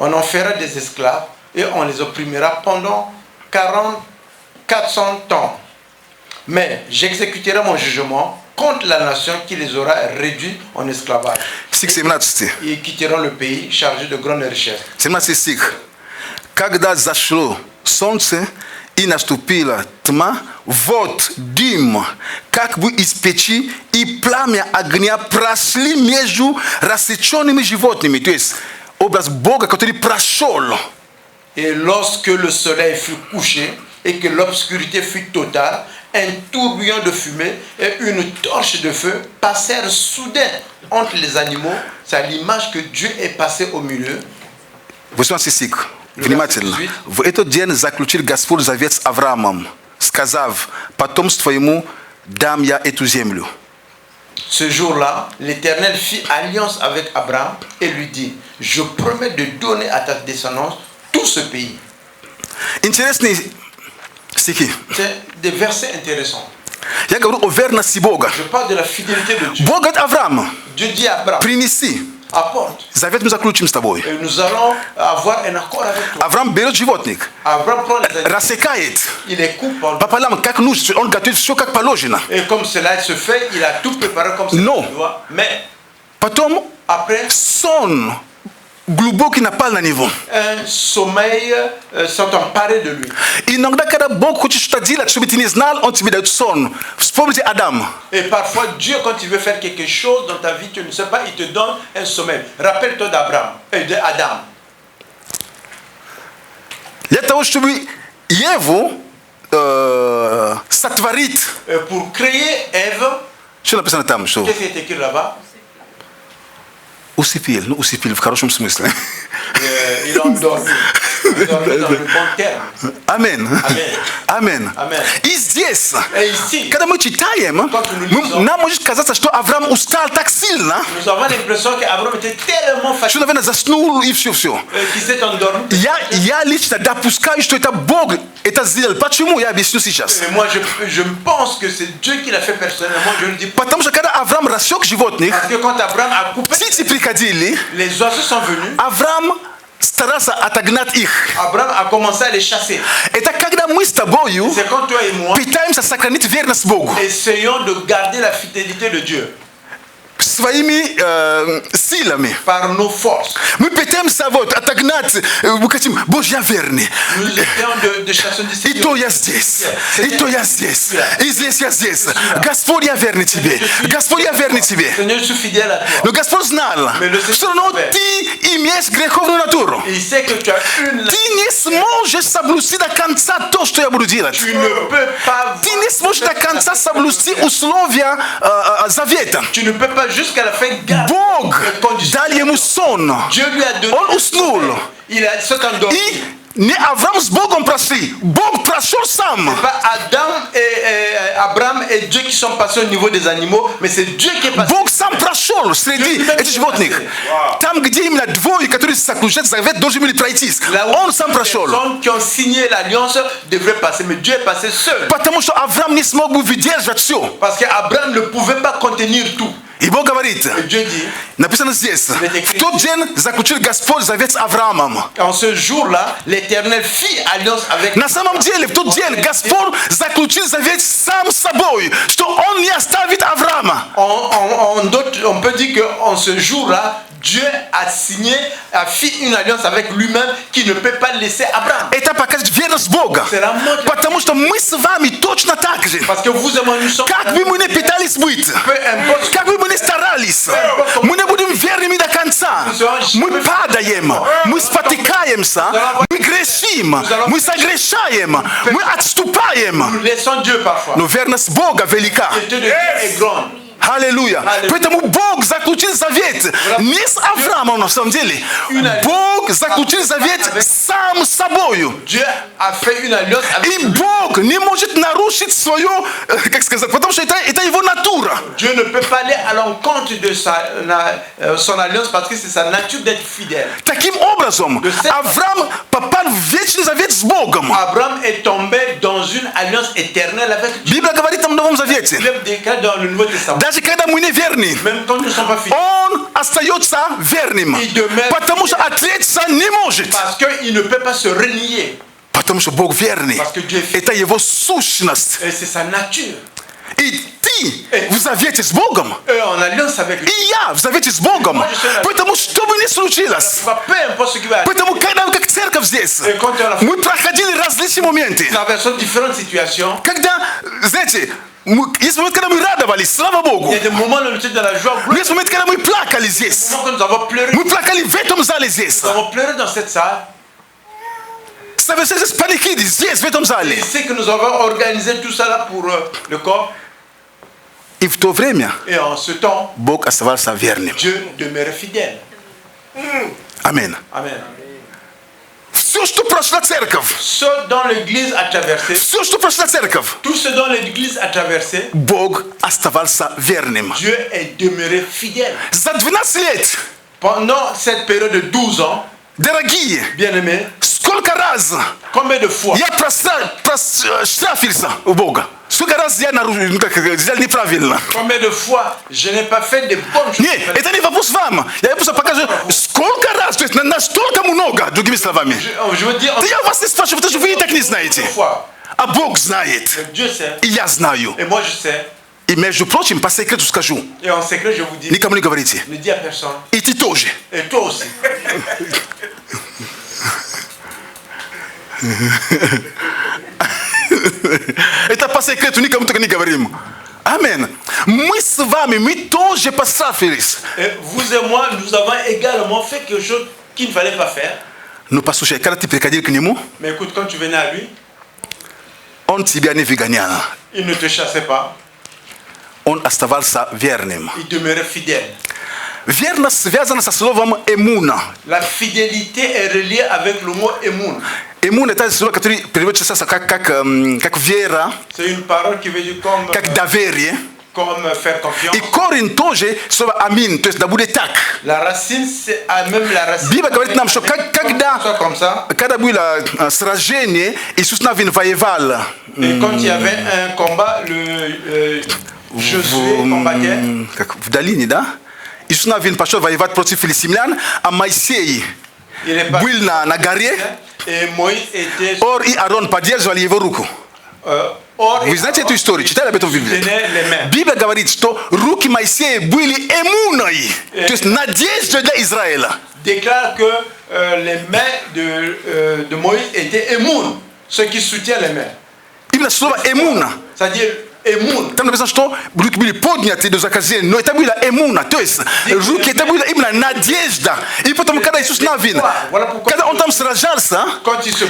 On en fera des esclaves et on les opprimera pendant 400 ans. Mais j'exécuterai mon jugement contre la nation qui les aura réduits en esclavage. Стих 17. Et ils quitteront le pays chargé de grandes richesses. 17 стих. «Когда зашло солнце и наступила тьма, вот дым, как бы из печи, и пламя огня прошли между рассеченными животными». То есть образ Бога, который прошел. Et lorsque le soleil fut couché et que l'obscurité fut totale, un tourbillon de fumée et une torche de feu passèrent soudain entre les animaux. C'est à l'image que Dieu est passé au milieu. 18 стих. Внимательно. «В этот день заключил Господь завет с Авраамом, сказав: потомству ему дам я эту землю». Ce jour-là, l'Éternel fit alliance avec Abraham et lui dit, je promets de donner à ta descendance tout ce pays. Интересный стихи. C'est des versets intéressants. Я говорю о верности Бога. Je parle de la fidélité de Dieu. Бог говорит Аврааму, Dieu dit à Abraham, принеси, apporte. завет мы заключим с тобой. Et nous allons avoir un accord avec toi. Авраам берет животных, Abraham prend les animaux, рассекает. il les coupe en deux. По полям, как нужно, он готовит все как положено. Et comme cela se fait, il a tout préparé comme cela Non. se doit. Mais Потом après, сон глубокий напал на него. un sommeil s'est emparé de lui. Иногда, когда Бог хочет что-то делать, чтобы ты не знал, Он тебе дает сон. Вспомните Адам. Et parfois, Dieu, quand il veut faire quelque chose dans ta vie, tu ne sais pas, il te donne un sommeil. Rappelle-toi d'Abraham, d'Adam. Для того, чтобы Еву сотворить. Pour créer Ève, Что написано там? Что? qu'est-ce qui est écrit là-bas? Усыпил. Ну, усыпил в хорошем смысле. Il a endormi. Il a endormi dans le bon terme. Амен. Амен. Amen. И здесь, Et ici, когда мы читаем, нам может казаться, что Авраам устал так сильно, nous avons l'impression qu'Abraham était tellement что, fatigué наверное, заснул и все. qu'il s'est endormi. Я лично допускаю, что это Бог это сделал. Почему? Я объясню сейчас. Et moi, je pense que c'est Dieu qui l'a fait personnellement. Je le dis pas. Потому что когда Авраам рассек животных, Parce que quand Abraham a coupé, птицы приходили, les oiseaux sont venus. Авраам старался отогнать их. Abraham a commencé à les chasser. Это когда мы с тобою C'est quand toi et moi пытаемся сохранить верность Богу essayons de garder la fidélité de Dieu своими силами. par nos forces. Мы пытаемся отогнать, мы хотим, Боже, я верный. Nous essayons de chasser du И Seigneur. то я здесь, и то я здесь, и здесь я здесь. Господь, я верный тебе. Господь, я верный тебе. Seigneur, je suis fidèle à toi. Но Господь знал, все равно ты имеешь греховную натуру. Il sait que tu as une. Ты не сможешь соблюсти до конца то, что я буду делать. Tu ne peux pas. Ты не сможешь до конца соблюсти условия завета. Tu ne peux pas jusqu'à la fin garder Бог les conditions. дал ему сон. Dieu lui a donné. Он уснул. Il a s'est endormi. И не Авраам с Богом прошли. Бог прошел сам. Pas Adam et Abraham et Dieu qui sont passés au niveau des animaux, mais c'est Dieu qui est passé. Бог сам прошел среди этих животных. Там, где именно двое, которые заключают завет, должны были пройтись. Он сам прошел. Les personnes qui ont signé l'alliance devraient passer, mais Dieu est passé seul. Потому что Авраам не смог бы выдержать все. Parce qu'Abraham ne pouvait pas contenir tout. И Бог говорит, Et Dieu dit, написано здесь, в тот день заключил Господь завет с Авраамом. en ce jour-là, l'Éternel fit alliance avec. На самом деле, в тот день Господь заключил завет сам с собой, что Он не оставит Авраама. On peut dire qu'en ce jour-là, Dieu a fait une alliance avec lui-même qui ne peut pas laisser Abraham. Это показывает верность Бога. Потому что мы с вами точно так же. Parce que vous et moi, nous sommes. Как бы мы ни пытались быть, как бы мы ни старались, мы не будем верными до конца. Мы падаем, мы спотыкаемся, мы грешим, мы согрешаем, мы отступаем. Nous laissons Dieu parfois. Но верность Бога велика. Et Dieu de Dieu est grand. Аллилуйя. Поэтому Бог заключил завет не с Авраамом на самом деле. Бог заключил завет сам с собою. Dieu a fait une alliance avec. И Бог не может нарушить свое, как сказать, потому что это его натура. Dieu ne peut pas aller à l'encontre de son alliance parce que c'est sa nature d'être fidèle. Таким образом, Авраам попал в вечный завет с Богом. Abraham est tombé dans une alliance éternelle avec Dieu. Библия говорит там в Новом Завете. Même déclaré dans le Nouveau Testament. Даже когда мы не верны, Même quand nous ne sommes pas fidèles. он остается верным. Потому что отречься не может. Parce qu'il ne peut pas se renier. Потому что Бог верный. Parce que Dieu est fidèle. Это его сущность. Et c'est sa nature. И ты в завете с Богом. Et en alliance avec lui. И я в завете с Богом. Поэтому что бы ни случилось. Peu importe ce qui va arriver. Поэтому когда мы как церковь здесь, мы проходили различные моменты. Nous traversons différentes situations. Когда, знаете, есть момент, когда мы радовались, слава Богу. Il y a des moments où nous sommes dans la joie. Но есть момент, когда мы плакали здесь. Des moments où nous avons pleuré. Мы плакали в этом зале здесь. Nous avons pleuré dans cette salle. Совершенно паникиды здесь, в этом Et зале. c'est que nous avons organisé tout ça là pour le corps. И в то время Et en ce temps, Бог оставался верным. Dieu demeurait fidèle. Аминь. Amen. Все, что прошла церковь, Ce dont l'Église a traversé, все, что прошла церковь, tout ce dont l'Église a traversé, Бог оставался верным. Dieu est demeuré fidèle. За 12 лет, Pendant cette période de 12 ans, дорогие, bien-aimés, сколько раз Combien de fois? я проштрафился у Бога? Сколько раз я сделал неправильно? Combien de fois je n'ai pas fait de bonnes choses? Нет, это не вопрос вам. Я просто покажу, сколько раз, то есть настолько много, другими словами. Je veux dire, Да я вас не спрашиваю, потому что вы и так не знаете. fois. А Бог знает. Dieu sait, И я знаю. et moi je sais, И между прочим, по секрету скажу, et en secret je vous dis, никому не говорите. ne dis à personne, И ты тоже. et toi aussi. Это по секрету, никому только не говорим. Амин. Мы с вами, мы тоже пострафились. Et vous et moi, nous avons également fait quelque chose qu'il ne fallait pas faire. Ну, послушай, когда ты приходил к нему, Mais écoute, quand tu venais à lui, он тебя не выгонял. il ne te chassait pas, Он оставался верным. il demeurait fidèle. Верность связана со словом «эмуна». La fidélité est reliée avec le mot émoun. «Эмун» — это слово, которое переводится как вера, C'est une parole qui veut dire как доверие. comme faire confiance. И корень тоже слово «амин», то есть «да будет так». La racine, c'est même la racine. Библия говорит нам, что Comme ça. когда было сражение, Иисус Навин воевал Et quand il y avait un combat, Josué combattait. как в долине, да? Иисус Навин пошел воевать против филистимлян, а Моисей Il est был на горе, et Moïse était. Ор и Арон поддерживали его руку. Or, Вы знаете эту историю? Читали об этом в Библии? tenait les mains. Библия говорит, что руки Моисея были эмуной, то есть надеждой для Израиля. Déclare que les mains de Moïse étaient émoun, ceux qui soutiennent les mains. Именно слово эмуна. C'est-à-dire émoun. Там написано, что руки были подняты до заказания, но это было эмуна, то есть руки, это была именно надежда. И потом, когда Иисус Навин, когда он там сражался,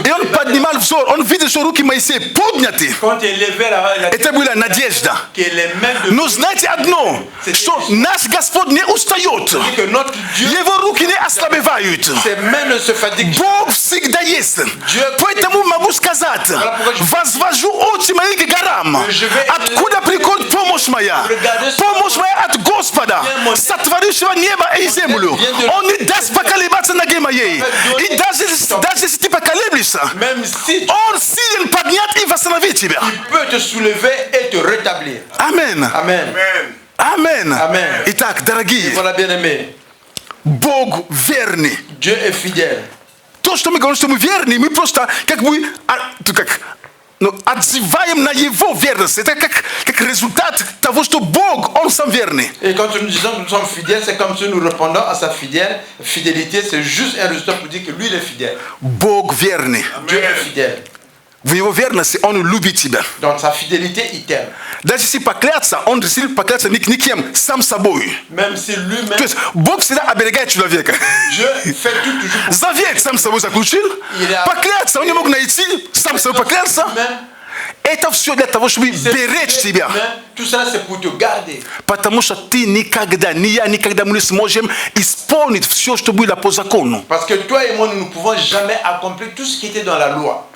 и он поднимал взор, он видел, что руки Моисея подняты. Quand il levait la Это была надежда. que les mains de Но знаете одно, что наш Господь не устает. que notre Dieu, Его руки не ослабевают. ses mains ne se fatiguent. Бог всегда есть. Поэтому могу сказать, возвожу очи мои к горам. Откуда приходит помощь моя? Помощь моя от Господа, сотворившего небо и землю. Он не даст поколебаться ноге моей. И даже если ты поколеблешься, Même si Он силен поднять и восстановить тебя. il peut te soulever et te rétablir. Амин. Amen. Амин. Amen. Итак, дорогие, Voilà, bien-aimé. Бог верный. Dieu est fidèle. То, что мы говорим, что мы верны, мы просто отзываем на Его верность. Это как результат того, что Бог, Он сам верный. Et quand nous disons que nous sommes fidèles, c'est comme si nous répondons à sa fidélité. C'est juste un résultat pour dire que lui, il est fidèle. Бог верный. Dieu est fidèle. В Его верности Он любит тебя. Dans sa fidélité, il t'aime. Даже если покляться, Он решил покляться никем, сам собой. Même si lui-même, То есть Бог всегда оберегает человека. Dieu fait tout toujours pour Завет сам собой заключил. Покляться он не мог найти, сам собой покляться. lui-même. Это все для того, чтобы беречь тебя. Tout ça, c'est pour te garder. Потому что ты никогда, ни я никогда мы не сможем исполнить все, что было по закону. Parce que toi et moi, nous ne pouvons jamais accomplir tout ce qui était dans la loi.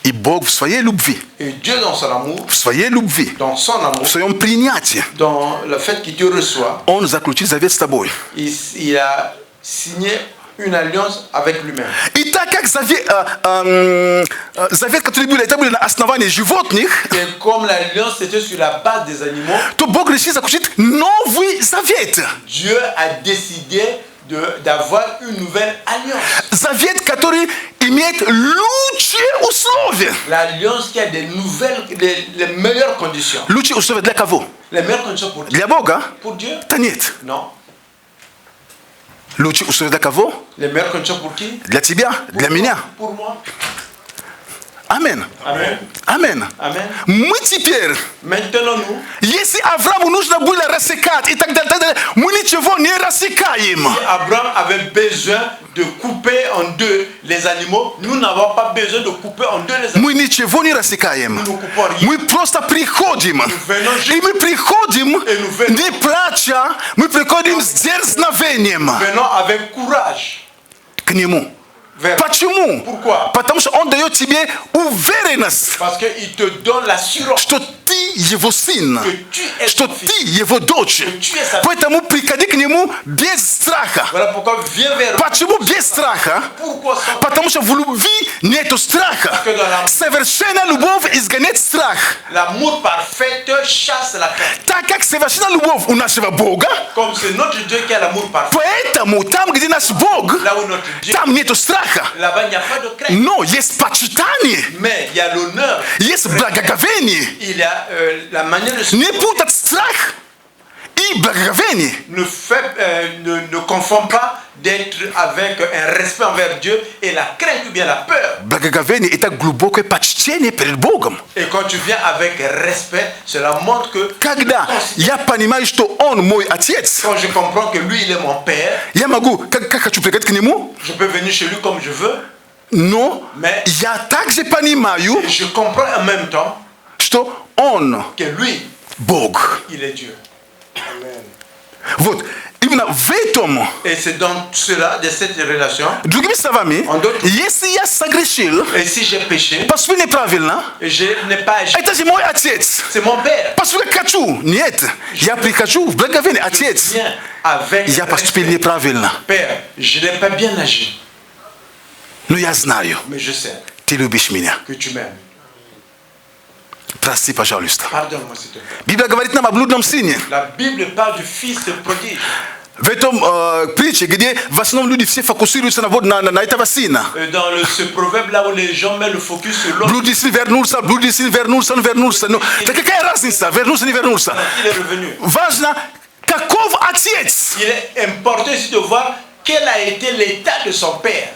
И Бог в своей любви, Et Dieu, dans son amour, в своей любви, dans son amour, в своем принятии, dans le fait qu'il te reçoit, Он заключил завет с тобой. il a signé une alliance avec lui-même. И так как завет, который был, это было на основании животных, Et comme l'alliance était sur la base des animaux, то Бог решил заключить новый завет. Dieu a décidé d'avoir une nouvelle alliance. Завет, который имеет лучшие условия. L'alliance qui a des nouvelles, les meilleures conditions. Лучшие условия для кого? Les meilleures conditions pour Dieu. Для Бога? Pour Dieu? Да нет. Non. Лучшие условия для кого? Les meilleures conditions pour qui? Для тебя, для меня. Pour moi. Амин. Amen. Амин. Amen. Мы теперь, Maintenant, nous, если Аврааму нужно было рассекать и так далее, мы ничего не рассекаем. Abraham avait besoin de couper en deux les animaux. Nous n'avons pas besoin de couper en deux les animaux. Мы ничего не рассекаем. Nous ne coupons rien. Мы просто приходим. И мы приходим не плача, мы приходим с дерзновением Venons avec courage. к Нему. Vers. Почему? Pourquoi? Потому что Он дает тебе уверенность, Parce qu'il te donne l'assurance что ты ti его сын, que tu es что son fils. ты его дочь. Tu es sa Поэтому приходи к нему без страха. Voilà pourquoi viens vers lui. Почему без страха? Pourquoi sans Потому что в любви нету страха. Совершенная любовь изгоняет страх. l'amour parfait chasse la crainte. Так как совершенная любовь у нашего Бога, Comme c'est notre Dieu qui a l'amour parfait. поэтому там, где наш Бог, Là où notre Dieu, там нету страха. là-bas il n'y a pas de crainte. Но есть почитание, Mais il y a l'honneur. есть благоговение. Il y a la manière de se Не путать страх и благоговение. ne confond pas d'être avec un respect envers Dieu et la crainte ou bien la peur. Благоговение – это глубокое почтение перед Богом. Et quand tu viens avec respect, cela montre que Когда я понимаю, что Он мой Отец, quand je comprends que lui il est mon père, я могу, как хочу приходить к Нему, je peux venir chez lui comme je veux, но mais я также понимаю, je comprends en même temps что Он que lui, Бог. il est Dieu. Вот, именно в этом, Et c'est dans cela, de cette relation, другими словами, если я согрешил, et si j'ai péché, поступил неправильно, et je n'ai pas agi, это же мой Отец. c'est mon père. Поступил хочу. Нет, я прихожу в благоговение. Отец, Viens avec я поступил respect. неправильно, Père, je n'ai pas bien agi, но я знаю, mais je sais ты любишь меня. que tu m'aimes. Прости, пожалуйста. Pardonne-moi s'il te plaît. Библия говорит нам о блудном сыне. La Bible parle du fils prodige. В этом притче, где в основном люди все фокусируются на этого сына. Dans ce proverbe-là où les gens mettent le focus sur l'autre, Блудный сын вернулся, блудный сын вернулся, он вернулся. Ну, да какая разница, вернулся, не вернулся? il est revenu. Важно, каков отец. Il est important ici de voir quel a été l'état de son père.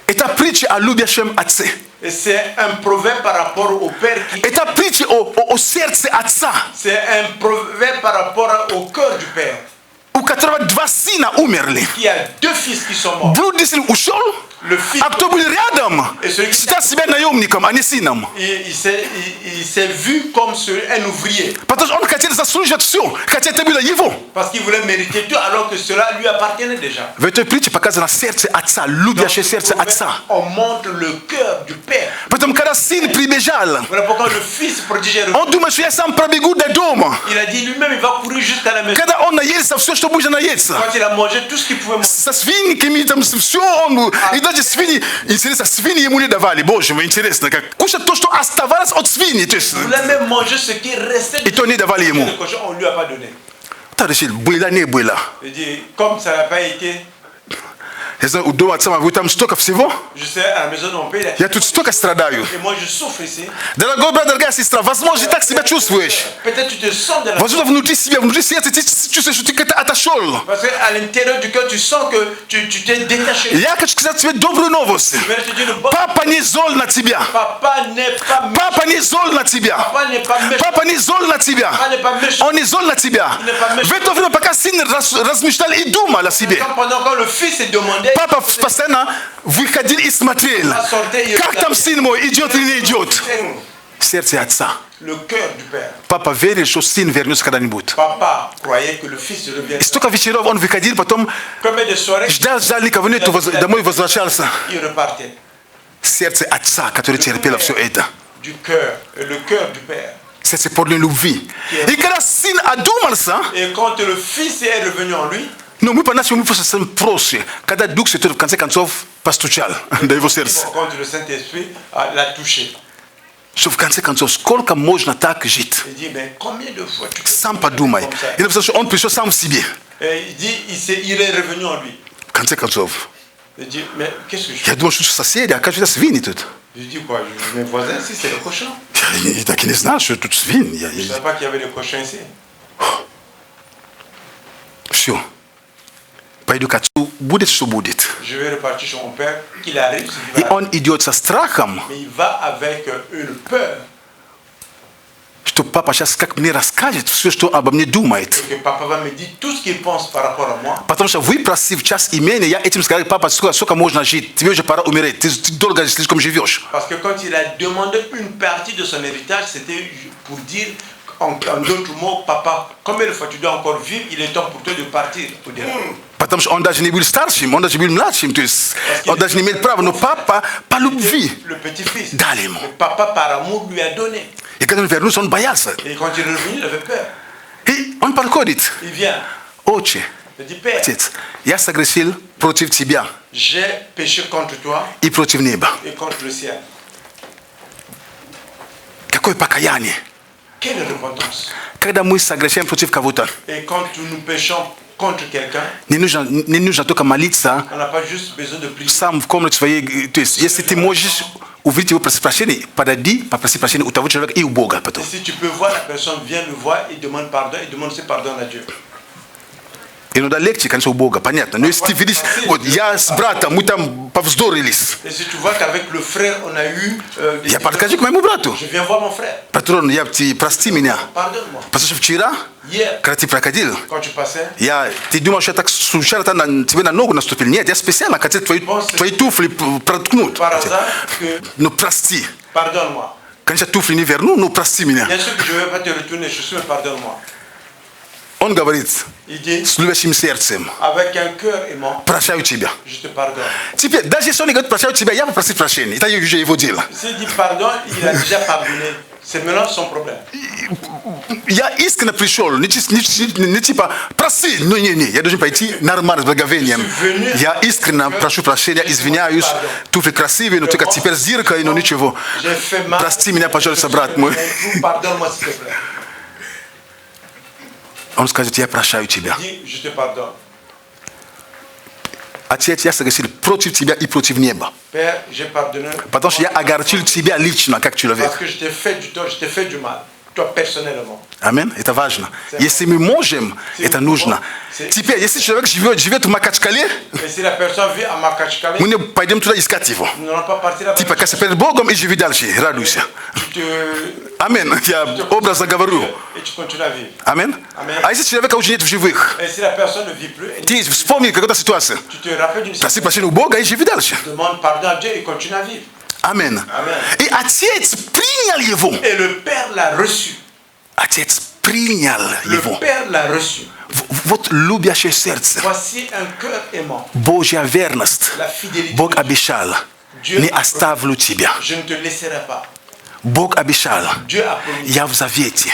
Это притча о любящем отце. Et c'est un proverbe par rapport au père qui... Это притча о сердце отца, C'est un proverbe par rapport au cœur du père. у которого два сына умерли. Il y a deux fils qui sont morts. Блудный сын ушел, Le fils, а кто был рядом, считал себя наемником, а не сыном. il s'est vu comme un ouvrier. Потому что он хотел заслужить все, хотя это было его. Parce qu'il voulait mériter tout alors que cela lui appartenait déjà. В этой притче показано сердце отца, любящее сердце отца. On montre le cœur du père. Поэтому, когда сын прибежал, Voilà pourquoi le fils prodigue est revenu. он думает, что я сам пробегу до дома. Il a dit lui-même, il va courir jusqu'à la maison. Когда он наелся, все, что можно наесться. Quand il a mangé tout ce qu'il pouvait manger. Со свинками, там все он... И даже свиньи, интересно, свиньи ему не давали. Боже мой, интересно, как кушать то, что оставалось от свиньи. То есть, Il voulait même manger ce qui restait и то не давали ему. le cochon, on lui a pas donné. Та решили, было, не было. Il dit, comme ça n'a pas été, Я знаю, у дома отца, вы там столько всего. je sais, à la maison de mon père, Я тут столько страдаю. et moi je souffre ici. Дорогой брат, дорогая сестра, возможно, ты так себя чувствуешь. Peut-être tu te sens de la... Возможно, внутри себя, внутри сердца, ты чувствуешь, что ты как-то отошел. Parce qu'à l'intérieur du cœur, tu sens que tu t'es détaché. Я хочу сказать тебе добрую новость. Je vais te dire le bon. Папа не зол на тебя. Papa n'est pas méchant. Папа не зол на тебя. Papa n'est pas méchant. Папа не зол на тебя. Papa n'est pas méchant. Он не зол на тебя. В это время, пока сын размышлял и думал о себе, Pendant que le fils est demandé, папа постоянно выходил и смотрел, как там сын мой, идет или не идет. Сердце отца. le cœur du père. Папа верил, что сын вернется когда-нибудь. Papa croyait que le fils reviendrait. И столько вечеров он выходил, потом Combien de soirées ждал никого нет, домой возвращался. il repartait. Сердце отца, который терпел все это. Du cœur, le cœur du père. Сердце полное любви. И когда сын одумался, Et quand le fils est revenu en lui, но мы по-нашему совсем проще, когда Дух Святой в конце концов постучал до его сердца. quand le Saint-Esprit l'a touché, Что в конце концов, сколько можно так жить? il dit, mais combien de fois tu peux Сам подумай. comme ça? И написано, что он пришел сам в себе. Et il dit, il est revenu en lui. В конце концов, Il dit, mais qu'est-ce que je fais? я думал, что соседи, а кажется, свиньи тут. Je dis quoi? Mes voisins ici, c'est le cochon. Я так и не знал, что тут свиньи. Je ne savais pas qu'il y avait des cochons ici. Все. Пойду к отцу, будет, что будет. Je vais repartir chez mon père, qu'il arrive, ce И qui va он идет со страхом, mais il va avec une peur что папа сейчас как мне расскажет все, что обо мне думает. que papa va me dire tout ce qu'il pense par rapport à moi. Потому что выпросив час имения, я этим сказал, папа, сколько можно жить? Тебе уже пора умереть, ты долго слишком живешь. Parce que quand il a demandé une partie de son héritage, c'était pour dire En d'autres mots, papa, combien de fois tu dois encore vivre? Il est temps pour toi de partir. Потому что он даже не был старшим, он даже был младшим, то есть он даже не имел права, но папа по любви Le petit-fils. дал ему. Le papa, par amour, lui a donné. И когда он вернулся, он боялся. Et quand il est revenu, il avait peur. И он подходит. Il vient. Отче, Il dit, Père, отец, я согрешил против тебя j'ai péché contre toi и против неба. et contre le ciel. Какое покаяние? Quelle repentance? Когда мы согрешаем против кого-то, Et quand nous péchons contre quelqu'un, не нужно только молиться on n'a pas juste besoin de prier. сам в комнате своей. То есть, если ты можешь увидеть его просить прощения, подойди, попроси прощения у того человека и у Бога потом. Et si tu peux voir la personne, viens le voir et demande pardon, et demande ce pardon à Dieu. Иногда легче, конечно, у Бога, понятно. Но если ты видишь, вот я с братом, мы там повздорились, Et si tu vois qu'avec le frère, on a eu des я подхожу к моему брату. je viens voir mon frère. Патрон, прости меня. Pardonne-moi. Потому что вчера, Hier, когда ты проходил, quand tu passais, ты думал, что я так случайно тебе на ногу наступил. Нет, я специально хотел твои туфли проткнуть. par hasard, que Ну, прости. pardonne-moi. Конечно, туфли не верну, но прости меня. Bien sûr que je ne vais pas te retourner, je suis, mais pardonne-moi. Он говорит, Il dit, с любящим сердцем, avec un cœur aimant, прощаю тебя. je te pardonne. Теперь, даже если он не говорит, прощаю тебя, я попросил прощения. Это уже его дело. S'il dit pardon, il a déjà pardonné. C'est maintenant son problème. Я искренне пришел, не типа, прости, ну не, я должен пойти нормально, с благовением. Я искренне прошу прощения, извиняюсь, туфли красивые, но только теперь с дыркой, но ничего. J'ai fait mal. Прости меня, пожалуйста, брат мой. Pardonne-moi s'il te plaît. Он скажет, я прощаю тебя. Dis, je te pardonne. Отец, я согрешил против тебя и против неба. Père, j'ai pardonné. Потому что я огорчил тебя лично, как Parce человек. que je t'ai fait du tort, je t'ai fait du mal. Toi personnellement. Амин. Это важно. Если мы можем, это нужно. Теперь, если человек живет в Макачкале, Et si la personne vit à Makachkale, мы не пойдем туда искать его. nous n'allons pas partir là-bas. Типа, кайся перед Богом и живи дальше, радуйся. Tu te... Амин. Я образно говорю. Et tu continues à vivre. Амин. А если человека уже нет в живых, Et si la personne ne vit plus, et ты вспомни какую-то ситуацию. tu te rappelles d'une Проси situation, прощения у Бога и живи дальше. demande pardon à Dieu et continue à vivre. Амин. И отец принял его. Et le Père l'a reçu. Отец принял Le его. Père l'a reçu. Вот любящее сердце. Voici un cœur aimant. Божья верность. La fidélité. Бог de Dieu. обещал. Dieu Не a оставлю тебя. Je ne te laisserai pas. Бог обещал. Dieu a promis. Я в завете.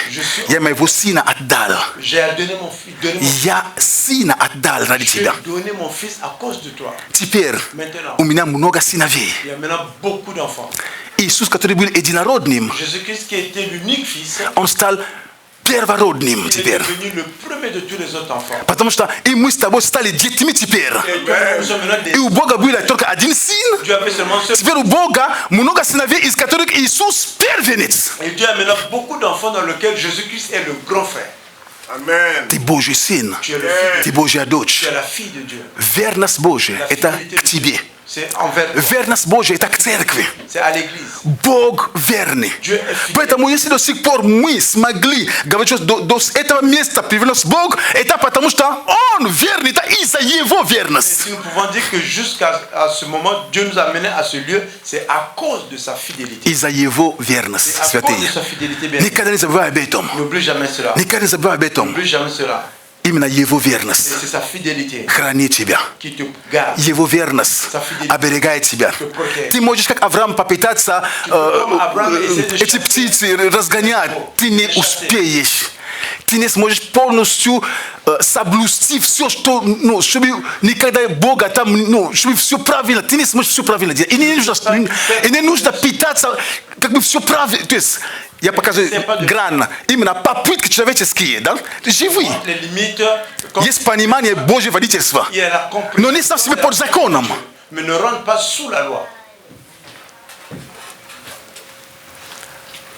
Я моего сына отдал. J'ai donné mon fils. Donné mon fils. Я сына отдал ради J'ai тебя. donné mon fils à cause de toi. Теперь Maintenant, у меня много сыновей. il y a maintenant beaucoup d'enfants. Иисус, который был единородным, Jésus-Christ qui était l'unique fils, он стал первородным il est теперь. devenu le premier de tous les autres enfants. Потому что и мы с тобой стали детьми теперь. Et toi, nous sommes maintenant des... И у Бога был только один сын. Dieu avait seulement ce... Теперь у Бога много сыновей, из которых Иисус первенец. Et Dieu a maintenant beaucoup d'enfants dans lesquels Jésus-Christ est le grand frère. Amen. Ты Божий сын. Tu es le fils Ты de Божья Dieu. дочь. Tu es la fille de Dieu. Верность Божия – La это fidélité к de тебе. Dieu, c'est envers toi. Верность Божия – это к церкви. C'est à l'église. Бог верный. Dieu est fidèle. Поэтому если до сих пор мы смогли говорить, что до этого места привел нас Бог, это потому что Он верный, это из-за Его верности. Si nous pouvons dire que jusqu'à ce moment, Dieu nous a menés à ce lieu, c'est à cause de sa fidélité. Из-за Его верности, C'est à cause святые. de sa fidélité, bien. Никогда не забывай об этом. N'oublie jamais cela. Никогда не забывай об этом. N'oublie jamais cela. Именно Его Et верность c'est sa fidélité хранит тебя. qui te garde. Его верность оберегает тебя. Ты можешь, как Авраам, попытаться эти птицы разгонять. Ты не успеешь. Ты не сможешь полностью соблюсти все, что, чтобы никогда Бога там, чтобы все правильно. Ты не сможешь все правильно делать. И не нужно питаться, как бы все правильно. То есть, я показываю грань. Именно попытки человеческие, да? Живы. Les limites, Есть понимание Божьего водительства. il y a la compréhension. Но не сам себе под законом. Mais ne rentre pas sous la loi.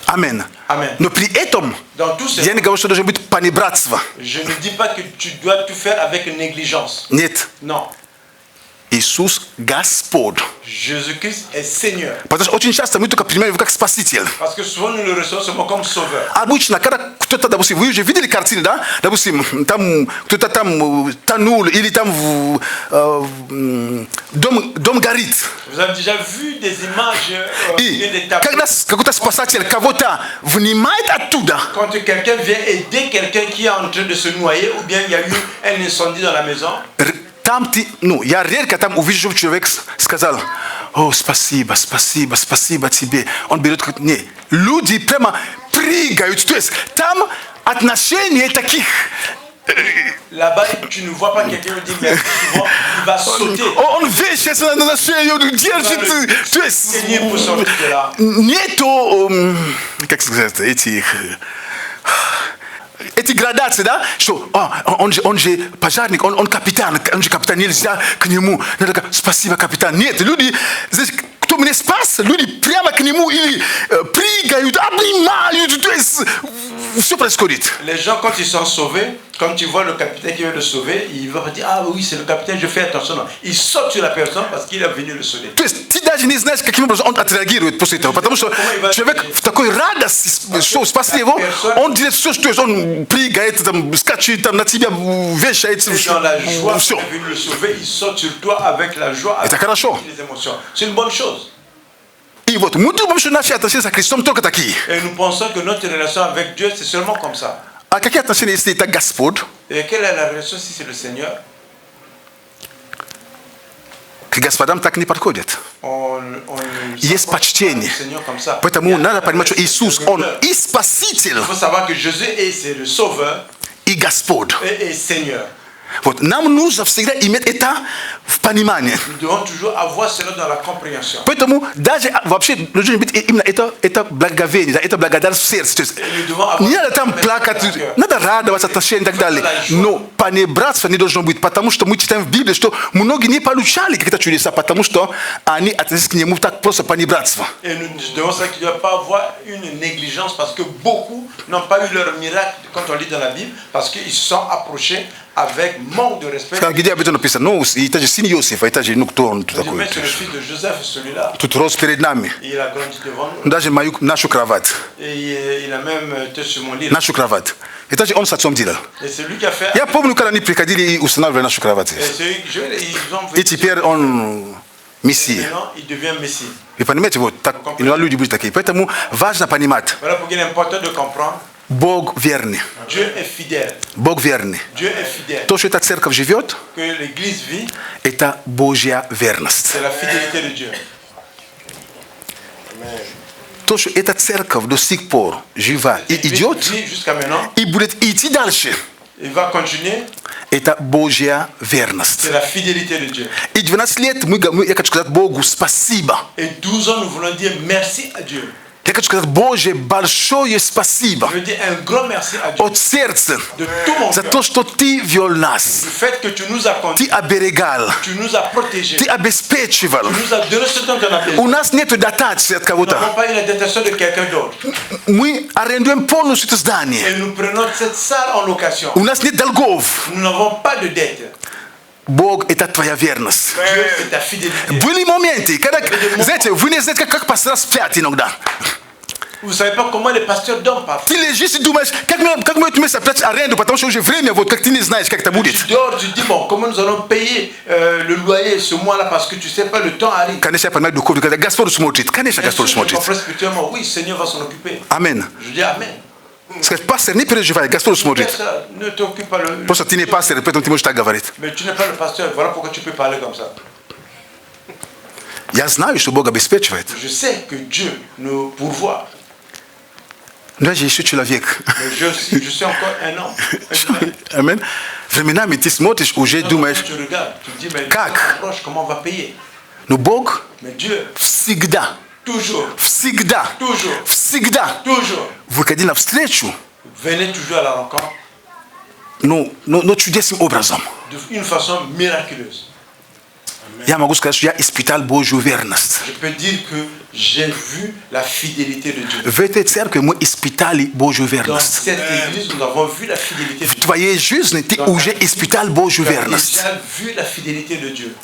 Амин. Amen. Но при этом Dans tout я ce... не говорю, что должно быть понебратство. Je ne dis pas que tu dois tout faire avec négligence. Нет. Non. Иисус Господь. Jésus-Christ est Seigneur. Потому что очень часто мы только принимаем его как Спаситель. Parce que souvent nous le recevons seulement comme Sauveur. Обычно, когда кто-то, допустим, вы уже видели картины, да? Допустим, там кто-то там тонул, или там дом горит. Vous avez déjà vu des images И des tableaux. когда какой-то спасатель кого-то вынимает оттуда, Quand quelqu'un vient aider quelqu'un qui est en train de se noyer ou bien il y a eu un incendie dans la maison, там ты, ну, я редко там увижу, чтобы человек сказал: о, спасибо, спасибо, спасибо тебе. Он берет, не, люди прямо прыгают, то есть там отношения таких. là-bas tu ne vois pas quelqu'un qui dit merci souvent, il va sauter. Он вешается на шею, держит, то есть Seigneur pour sortir de là. нету, как сказать, эти градации, да, что он же пожарник, он капитан, нельзя к нему, спасибо, капитан. Нет, люди, здесь, кто меня спас, люди прямо к нему или прыгают, обнимают, то есть все происходит. Les gens quand ils sont sauvés, quand tu vois le capitaine qui vient le sauver, il va dire ah oui c'est le capitaine, je fais attention. Non. Il saute sur la personne parce qu'il est venu le sauver. То есть ты даже не знаешь, каким образом он отреагирует после этого, потому что человек в такой радости, что спасли его, он делает все, что есть, он прыгает, там, скачет, там, на тебя вешается, Dans la joie, все. il est venu le sauver, il saute sur toi avec la joie, avec Это хорошо. les émotions. C'est une bonne chose. И вот мы думаем, что наши отношения с Христом только такие. Et nous pensons que notre relation avec Dieu c'est seulement comme ça. А какие отношения, если это Господь? Et quelle est la relation si c'est le Seigneur? К господам так не подходят. On Есть почтение. Seigneur comme ça. Поэтому надо понимать, что Иисус, Он и Спаситель, Il faut savoir que Jésus est c'est le Sauveur и Господь. et Seigneur. Вот. Нам нужно всегда иметь это в понимании. Nous devons toujours avoir cela dans la compréhension. Поэтому даже вообще должно быть именно это благоговение, да, это благодарность в сердце. То есть, не надо там плакать, надо радоваться, отношения и так далее. Но понебратства не должно быть, потому что мы читаем в Библии, что многие не получали какие-то чудеса, потому что они относились к нему так просто понебратство. Et nous devons savoir qu'il ne doit pas avoir une négligence parce que beaucoup n'ont pas eu leur miracle quand on lit dans la Bible parce qu'ils se sont approchés avec manque de respect. Где об этом написано? Ну, это же сын Иосифа, это же, ну, кто он такой? Mais c'est le fils de Joseph, celui-là. Тут рос перед нами. Il a grandi devant nous. Даже нашу кровать. Et il a même été sur mon lit. Нашу кровать. Это же он с отцом делал. Et c'est lui qui a fait. Я помню, когда они приходили и устанавливали нашу кровать. Et ils ont И теперь он Мессия. Maintenant, il devient Messie. Вы понимаете, вот так, иногда люди будут такие. Поэтому важно понимать, Voilà pourquoi il est important de comprendre. Бог верный. Dieu est fidèle. Бог верный. Dieu est fidèle. То, что эта церковь живет, Que l'Église vit, это Божья верность. c'est la fidélité de Dieu. То, что эта церковь до сих пор жива и идет, Vit jusqu'à maintenant, и будет идти дальше, il va continuer, это Божья верность. c'est la fidélité de Dieu. И 12 лет я хочу сказать Богу спасибо. Et 12 ans, nous voulons dire merci à Dieu. Я хочу сказать, Боже, большое спасибо Je veux dire un grand merci à Dieu. от сердца De tout mon за cœur. то, что Ты вел нас, Du fait que tu nous as conduits, Ты оберегал, tu nous as protégés, Ты обеспечивал. tu nous as donné ce dont on a besoin. У нас нет дотации от Nous кого-то. n'avons pas eu la détention de quelqu'un d'autre. Мы арендуем полностью это здание. Et nous prenons cette salle en location. У нас нет долгов. Nous n'avons pas de dette. Бог, это Твоя верность. Dieu, c'est ta fidélité. Были моменты, когда, знаете, вы не знаете, как пастора спят иногда. Vous ne savez pas comment les pasteurs dorment parfois. Ты лежишь и думаешь, как мы эту место опять аренду, потому что уже время, вот как ты не знаешь, как это будет. Tu dors, tu dis, bon, comment nous allons payer le loyer ce mois-là parce que tu ne sais pas, le temps arrive. Конечно, я понимаю духовно, когда Господь смотрит. Конечно, Bien sûr, Господь je смотрит. comprends spirituellement, oui, le Seigneur va s'en occuper. Амин. Je dis Amen. Скажи, пастор, не переживай, Господь смотрит. Ça, ne t'occupe pas le. Просто ты не пастор, поэтому ты можешь так говорить. Mais tu n'es pas le pasteur, voilà pourquoi tu peux parler comme ça. Я знаю, что Бог обеспечивает. Je sais que Dieu nous pourvoit. Но я же еще человек. Mais je suis encore un homme. Амин. Временами ты смотришь, уже думаешь, Tu regardes, tu te dis, mais Как? comment on va payer? но Бог Mais Dieu, всегда, toujours, всегда, toujours, всегда toujours, выходи навстречу, venez toujours à la rencontre но чудесным образом. d'une façon miraculeuse. Ja mogu să kažu ja ispital Božju vjernost. Je peux dire que j'ai vu la fidélité de Dieu. Vete crkve mu ispitali Božju Dans vjernost. cette église, nous avons vu la fidélité de Dieu. Tvoje жизни ti уже ispital Božju Tu as vjernost. déjà vu la fidélité de Dieu.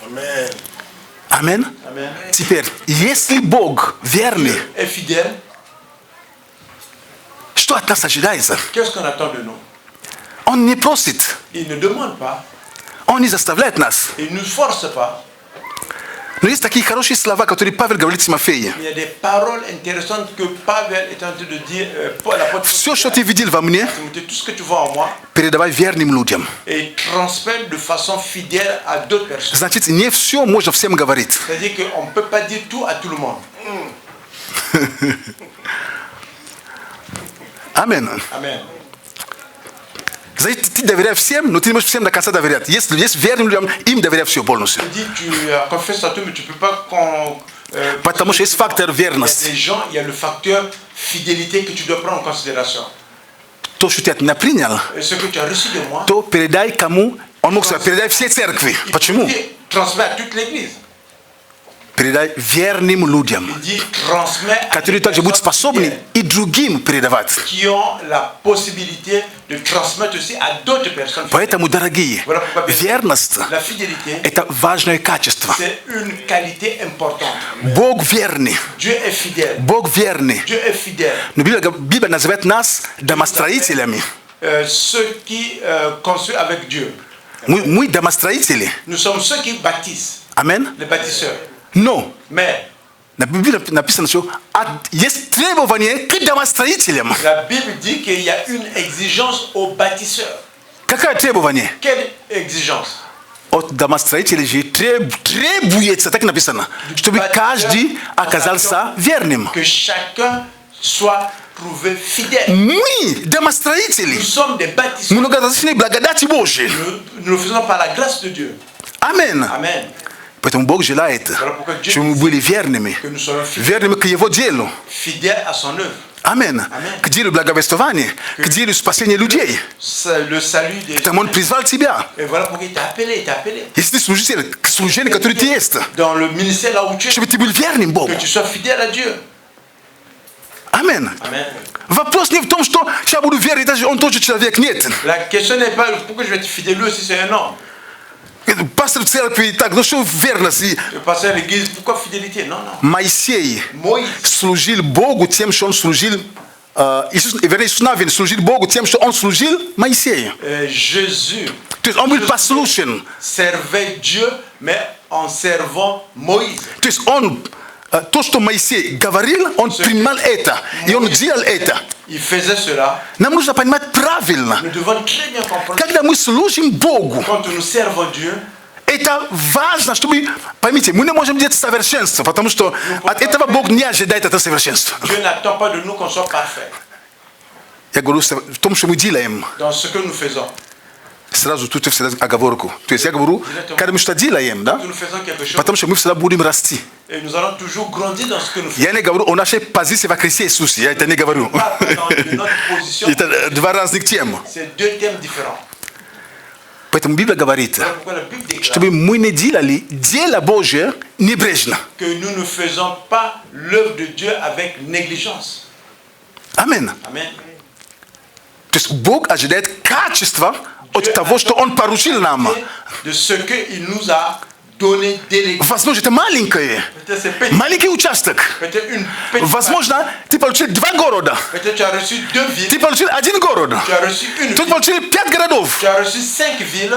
Amen. Amen. Теперь, если Бог верный, Dieu est fidèle. что от нас ожидается? Qu'est-ce qu'on attend de nous? Он не просит, Il ne demande pas. Он не заставляет нас. Il ne nous force pas. Но есть такие хорошие слова, которые Павел говорит Тимофею. Il y a des paroles intéressantes que Pavel est en train de dire. L'apôtre Все, что ты видел во мне, Timothée, tout ce que tu vois en moi, передавай верным людям. et transmettre de façon fidèle à d'autres personnes. Значит, не все можно всем говорить. C'est-à-dire qu'on ne peut pas dire tout à tout le monde. Амен. Amen. Знаете, ты доверяешь всем, но ты не можешь всем до конца доверять. Если есть верным людям, им доверяй все полностью. Il dit, tu confesses à tout, mais tu ne peux pas Потому что есть фактор Il y a верности. des gens, il y a le facteur fidélité que tu dois prendre en considération. То, что ты от меня принял, Et ce que tu as reçu de moi, то передай кому. Он мог сказать, передай всей церкви. il Почему? transmet à toute l'église. Передай верным людям, Il dit, transmet à которые des также будут personnes способны fidèles, и другим передавать. qui ont la possibilité de transmettre aussi à d'autres personnes. Поэтому, дорогие, Voilà pourquoi, bien sûr, верность la fidélité, – это важное качество. c'est une qualité importante. Бог верный. Dieu est fidèle. Бог верный. Dieu est fidèle. Но Библия называет нас домостроителями. Ceux qui construisent avec Dieu. Мы домостроители. Nous sommes ceux qui bâtissent, Амен. les bâtisseurs. Но Mais на Библии написано, что есть требования к домостроителям. la Bible dit qu'il y a une exigence aux bâtisseurs. Какое требование? Quelle exigence? От домостроителей же требуется, так написано, чтобы каждый оказался верным. Que chacun soit prouvé fidèle. Мы домостроители. Nous sommes des bâtisseurs. Многозначные благодати Божьей. Nous le faisons par la grâce de Dieu. Амен. Amen. Поэтому Бог желает, чтобы мы были верными. Que nous soyons fidèles, Верными к Его делу. fidèles à son œuvre. Амен. К делу благовествования, к делу спасения людей. C'est le salut des К тому Он призвал тебя. Et voilà pourquoi il t'a appelé, il t'a appelé. Если ты служитель, к служению, который ты есть, Dans le ministère là où tu es, чтобы ты был верным Богу. que tu sois fidèle à Dieu. Амен. Amen. Вопрос не в том, что сейчас буду верить, даже он тоже человек. Нет. La question n'est pas pourquoi je vais être fidèle, lui aussi c'est un homme. Пастор церкви, так, ну что верность? Le pasteur à l'église, pourquoi fidélité? Non, non. Моисей Moïse служил Богу тем, что он служил, вернее, Иисус Навин служил Богу тем, что он служил Моисею. Jésus То есть он был послушен. servait Dieu, mais en servant Moïse. То есть он, то, что Моисей говорил, он принимал это. И он делал это. Il faisait cela. Нам нужно понимать правильно. Nous devons très bien comprendre Когда мы служим Богу, quand nous servons Dieu, это важно, чтобы, поймите, мы не можем делать совершенство, потому что от этого Бог не ожидает это совершенство. Dieu n'attend pas de nous qu'on soit parfait Я говорю в том, что мы делаем. dans ce que nous faisons. Сразу тут всегда оговорку. То есть я говорю, когда мы что делаем, да? Nous faisons quelque chose Потому что мы всегда будем расти. et nous allons toujours grandir dans ce que nous faisons. Я не говорю о нашей позиции во Христе Иисусе. Я это не говорю. Pas dans notre position, Это два разных темы. c'est deux thèmes différents. Поэтому Библия говорит, Voilà pourquoi la Bible déclare чтобы мы не делали дело Божье небрежно. que nous ne faisons pas l'œuvre de Dieu avec négligence. Амин. Amen. То есть Бог ожидает качества от того, что Он поручил нам. De ce qu'il nous a donné, délégué. Возможно, это маленькое. Peut-être c'est petit, Маленький участок. peut-être une petite. Возможно, ты получил 2 города. Peut-être tu as reçu 2 villes, Ты получил 1 город. tu as reçu une Тут ville, получили 5 городов. tu as reçu 5 villes,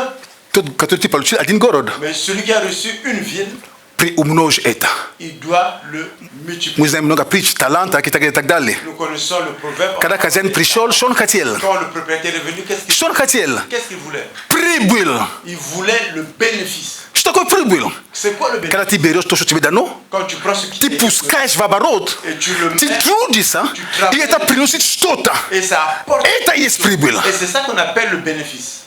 Тот, который ты получил 1 город, mais celui qui a reçu une ville, приумножь это. il doit le multiplier. Мы знаем много притч, таланта и так далее. Nous connaissons le proverbe. Когда хозяин пришел, что он хотел? Quand le propriétaire est venu, Что он хотел? qu'est-ce qu'il voulait? Прибыль. Il voulait le bénéfice. Что такое прибыль? C'est quoi le bénéfice? Когда ты берешь то, что тебе дано, Quand tu prends ce qui ты t'est пускаешь в оборот, et tu le ты mets, трудишься, и это приносит что-то. et ça apporte. Это есть прибыль. Et c'est ça qu'on appelle le bénéfice.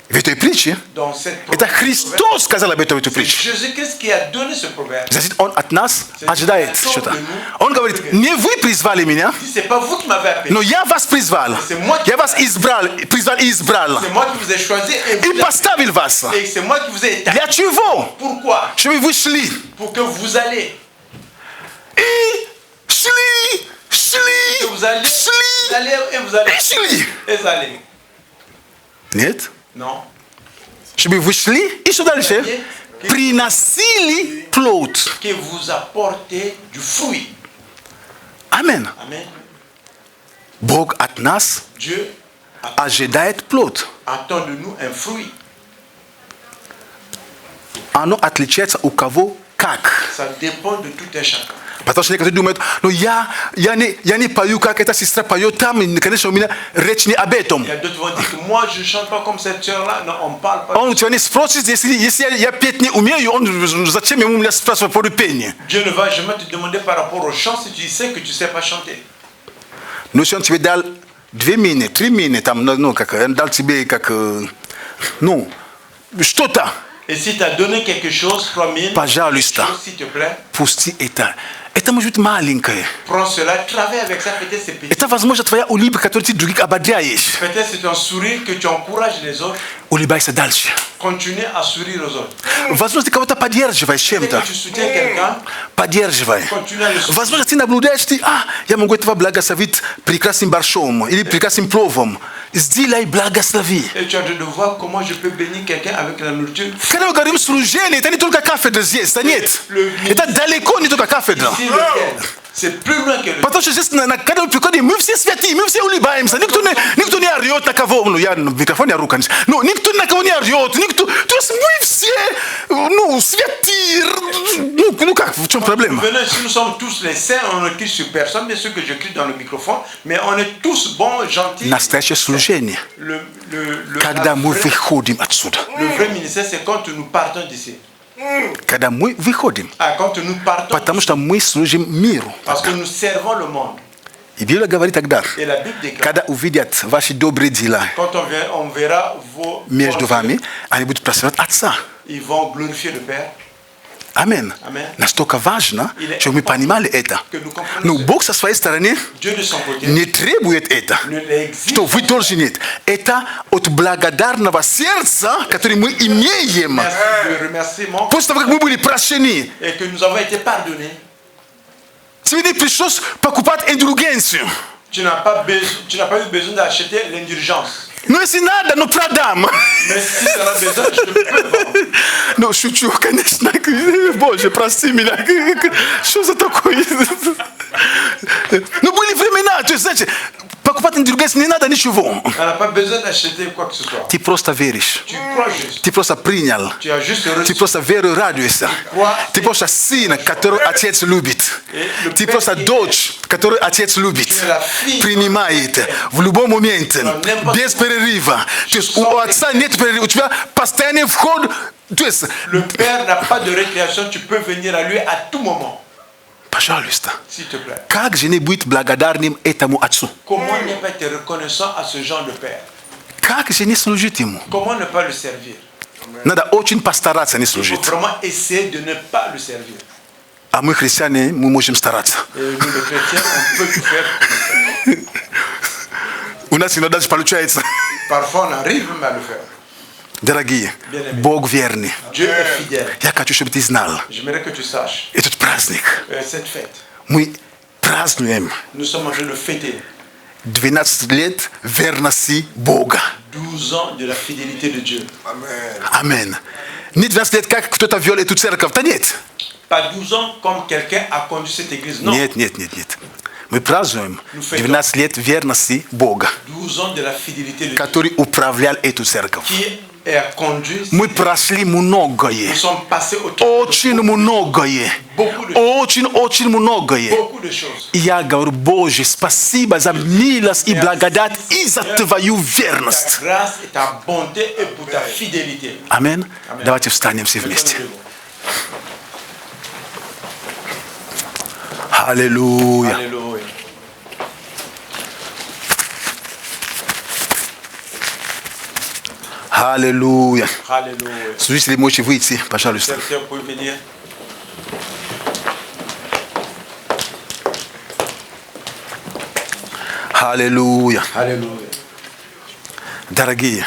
Вето и притчи. Dans cette Это proverbe, Христос сказал об этом в эту c'est притчу. Jésus-Christ qui a donné ce proverbe. Значит, Он от нас ожидает что-то. Он говорит, не вы призвали меня, Il dit, c'est pas vous qui m'avez appelé. но я вас призвал. Я вас призвал и избрал. C'est moi qui vous ai choisi И поставил вас. et c'est moi qui vous ai établi. Для чего? Pourquoi? Чтобы вы шли. Pour que vous allez. И шли, Que vous allez, шли, allez et vous allez. и шли. Et vous allez. Нет? Non. Чтобы вы шли, и что дальше? Приносили плод. Que vous apportez du fruit. Амен. Amen. Бог от нас Dieu ожидает плод. attend de nous un fruit. Оно отличается у кого как. Ça dépend de tout un chacun. Потому что некоторые думают, ну я не пою, как эта сестра поет там, и, конечно, у меня речь не об этом. Il y a d'autres qui vont dire que moi je ne chante pas comme cette sœur-là. Non, on ne parle pas. Он у тебя не спросит, если я петь не умею, зачем ему меня спрашивать по пению? Dieu ne va jamais te demander par rapport au chant si tu sais que tu ne sais pas chanter. Ну, если он тебе дал 2 минуты, 3 минуты, там, ну, как, он дал тебе, как, ну, что-то, Et si tu as donné quelque chose, 3000, Пожалуйста. s'il te plaît, пусти это. Это может быть маленькое. prends cela, travaille avec ça, peut-être c'est petit. Это, возможно, твоя улыбка, которую ты других ободряешь. Peut-être c'est un sourire que tu encourages les autres. Улыбайся дальше. Continue à sourire aux autres. Возможно, ты кого-то поддерживаешь Dès чем-то. que tu soutiens quelqu'un, Поддерживай. continue à le soutenir. Возможно, ты наблюдаешь, я могу этого благословить прекрасным борщом или прекрасным пловом. Сделай, благослови. Et tu as de voir comment je peux bénir quelqu'un avec la nourriture. Когда мы говорим служение, это не только кафедра здесь, это нет. Это далеко не только кафедра. Ici, lequel? C'est plus loin que le. Потому что здесь, когда мы приходим, мы все святые, мы все улыбаемся. Никто не орет на кого. Ну, я в микрофоне ору, конечно. Но никто на кого не орет. Никто. То есть мы все, ну, святые. Ну как, в чем проблема? Venez, si nous sommes tous les saints, on ne crie sur personne, bien sûr que je crie dans le microphone, mais on est tous bons, gentils. Настоящее служение. Когда мы выходим отсюда. Le vrai ministère, c'est quand nous partons d'ici. Когда мы выходим. Quand nous partons, Потому что мы служим миру. parce que nous servons le monde. И Библия говорит тогда, Et la Bible déclare, когда увидят ваши добрые дела quand on verra vos между bonnes вами, œuvres, они будут прославлять Отца. ils vont glorifier le Père. Амин. Amen. Настолько важно, чтобы мы понимали это. Que nous comprenions Но cela. Бог со своей стороны Dieu de son côté не требует это, ne l'exige что вы должны. Это от благодарного сердца, которое мы имеем. merci de remerciement После того, как мы были прощены, et que nous avons été pardonnés. тебе не пришлось покупать индульгенцию. Tu n'as pas eu besoin d'acheter l'indulgence. Но если надо, ну продам. Mais si tu en as besoin, je peux vendre. Ну, шучу, конечно. Боже, прости меня. Что за такое? Ну, были времена, то есть, знаете, покупать индульгенцию не надо ничего. On n'a pas besoin d'acheter quoi que ce soit. Ты просто веришь. Tu crois juste. Ты просто принял. Tu as juste Ты reçu. просто верой радуешься. Ты просто сын, который отец любит. Ты просто дочь, которую отец любит. Принимает в любом моменте, без перерыва. То есть у отца нет перерыва, у тебя постоянный вход. То есть, Le Père n'a pas de récréation, tu peux venir à lui à tout moment. пожалуйста, S'il te plaît. как же не быть благодарным этому отцу? Comment ne pas être reconnaissant à ce genre de Père? Как же не служить ему? Comment ne pas le servir? Надо очень постараться не Il faut служить. vraiment essayer de ne pas le servir. А мы, христиане, мы можем стараться. Et nous, les chrétiens, on peut tout faire pour le faire. У нас иногда получается. Parfois, on arrive même à le faire. Дорогие, Бог верный. Dieu est fidèle. Я хочу, чтобы ты знал, J'aimerais que tu saches, этот праздник cette fête, мы празднуем nous sommes en train de fêter 12 лет верности Бога. 12 ans de la fidélité de Dieu. Амин. Не 12 лет, как кто-то вел эту церковь. Да нет. Pas 12 ans comme quelqu'un a conduit cette église. Non. Нет. Мы празднуем 12 лет верности Бога, 12 ans de la fidélité de Dieu который управлял эту церковь. qui a conduit. Мы прошли многое. Nous sommes passés au temps. Очень многое. Очень многое. Beaucoup de choses. И я говорю, Боже, спасибо за милость и благодать и за Твою верность. Ta grâce et ta bonté et pour ta fidélité. Амин. Давайте встанем все вместе. Аллилуйя. Alléluia. Alléluia. Alléluia. Служители, можете выйти, пожалуйста. Serviteur, vous pouvez venir. Аллилуйя. Alléluia. Дорогие,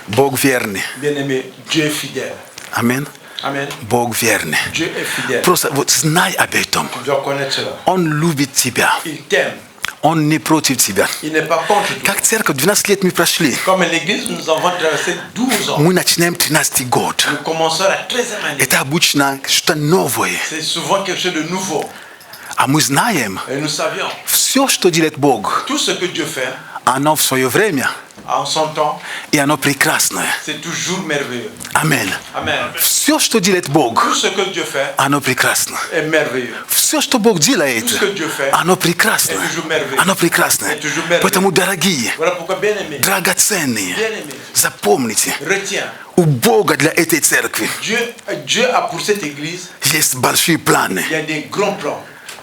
Бог верный. Bien-aimé, Dieu est fidèle. Аминь. Amen. Бог верный. Dieu est fidèle. Просто вот знай об этом. Tu dois connaître cela. Он любит тебя. Il t'aime. Он не против тебя. Il n'est pas contre toi. Как церковь 12 лет мы прошли. Comme l'église, nous avons traversé 12 ans. Мы начинаем 13-й год. Nous commençons la 13e année. Это обычно что-то новое. C'est souvent quelque chose de nouveau. А мы знаем, Et nous savions, все, что делает Бог, tout ce que Dieu fait, оно в свое время, en son temps, и оно прекрасное. c'est toujours merveilleux. Аминь. Amen. Все, что делает Бог, Tout ce que Dieu fait оно прекрасно. est merveilleux. Все, что Бог делает, Tout ce que Dieu fait, оно прекрасно. est toujours merveilleux. Оно прекрасно. Est toujours merveilleux. Поэтому, дорогие, Voilà pourquoi, bien-aimé, драгоценные, bien-aimé, запомните, retiens, у Бога для этой церкви Dieu a pour cette église, есть большие планы. il y a des grands plans.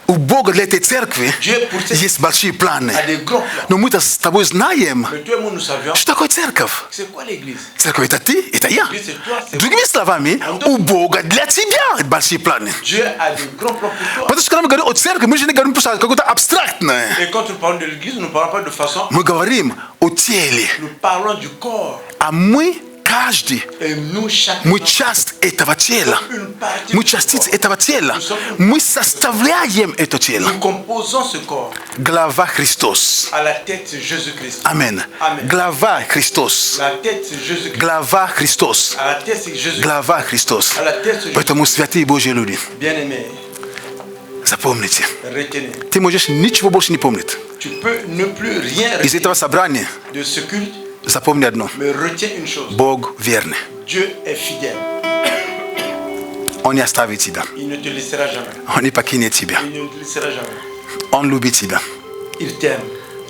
У Бога для этой церкви Dieu pour cette есть большие планы. il y a des grands plans. Но мы-то с тобой знаем, Mais toi et moi, nous savions, что такое церковь. c'est quoi l'église? Церковь это ты, это я. L'église, c'est toi, c'est Другими словами, у Бога для тебя большие планы. Dieu a des grands plans pour toi. Потому что когда мы говорим о церкви, мы же не говорим просто какое-то абстрактное. Et quand nous parlons de l'église, nous ne parlons pas de façon, Мы говорим о теле. nous parlons du corps. А мы, каждый, Et nous, chacun, мы часть этого тела. une partie Мы du частицы corps. этого тела. Мы составляем это тело. Nous composons ce corps. Глава Христос. À la tête, c'est Jésus-Christ. Аминь. Amen. Глава Христос. La tête, c'est Jésus-Christ. Глава Христос. À la tête, c'est Jésus-Christ. Глава Христос. À la tête, c'est Jésus. Поэтому святые Божьи люди, Bien-aimé, запомните, retenez. ты можешь ничего больше не помнить. Tu peux ne plus rien Из этого retenir собрания de ce culte, запомни одно. mais retiens une chose. Бог верный. Dieu est fidèle. Он не оставит тебя. Il ne te laissera jamais. Он не покинет тебя. Il ne te laissera jamais. Он любит тебя. Il t'aime.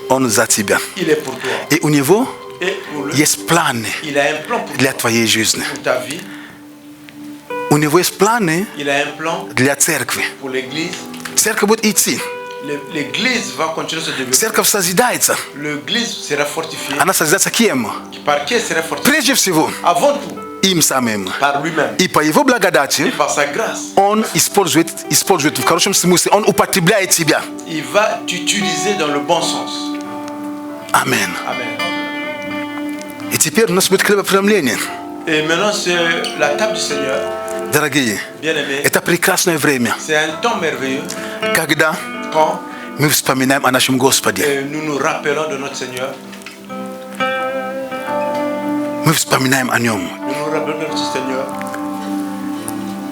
Он за тебя. Il est pour toi. И у него Et pour lui, есть планы il a un plan pour для toi, твоей жизни. pour ta vie. У него есть планы Il a un plan для церкви. pour l'église. Церковь будет идти. L'église va continuer à se développer. Церковь созидается. L'église sera fortifiée. Она созидается кем? Par qui elle sera fortifiée? Прежде всего, Avant tout, им самим. par lui-même. И по его Et благодати par sa grâce, он использует в хорошем смысле, он употребляет тебя. il va t'utiliser dans le bon sens. Аминь. Amen. И теперь у нас будет хлебопреломление. Et maintenant, c'est la table du Seigneur. Дорогие, Bien-aimés, это прекрасное время, c'est un temps merveilleux когда quand мы вспоминаем о нашем Господе. nous nous rappelons de notre Seigneur. Мы вспоминаем о Нем. Nous nous rappelons de notre Seigneur.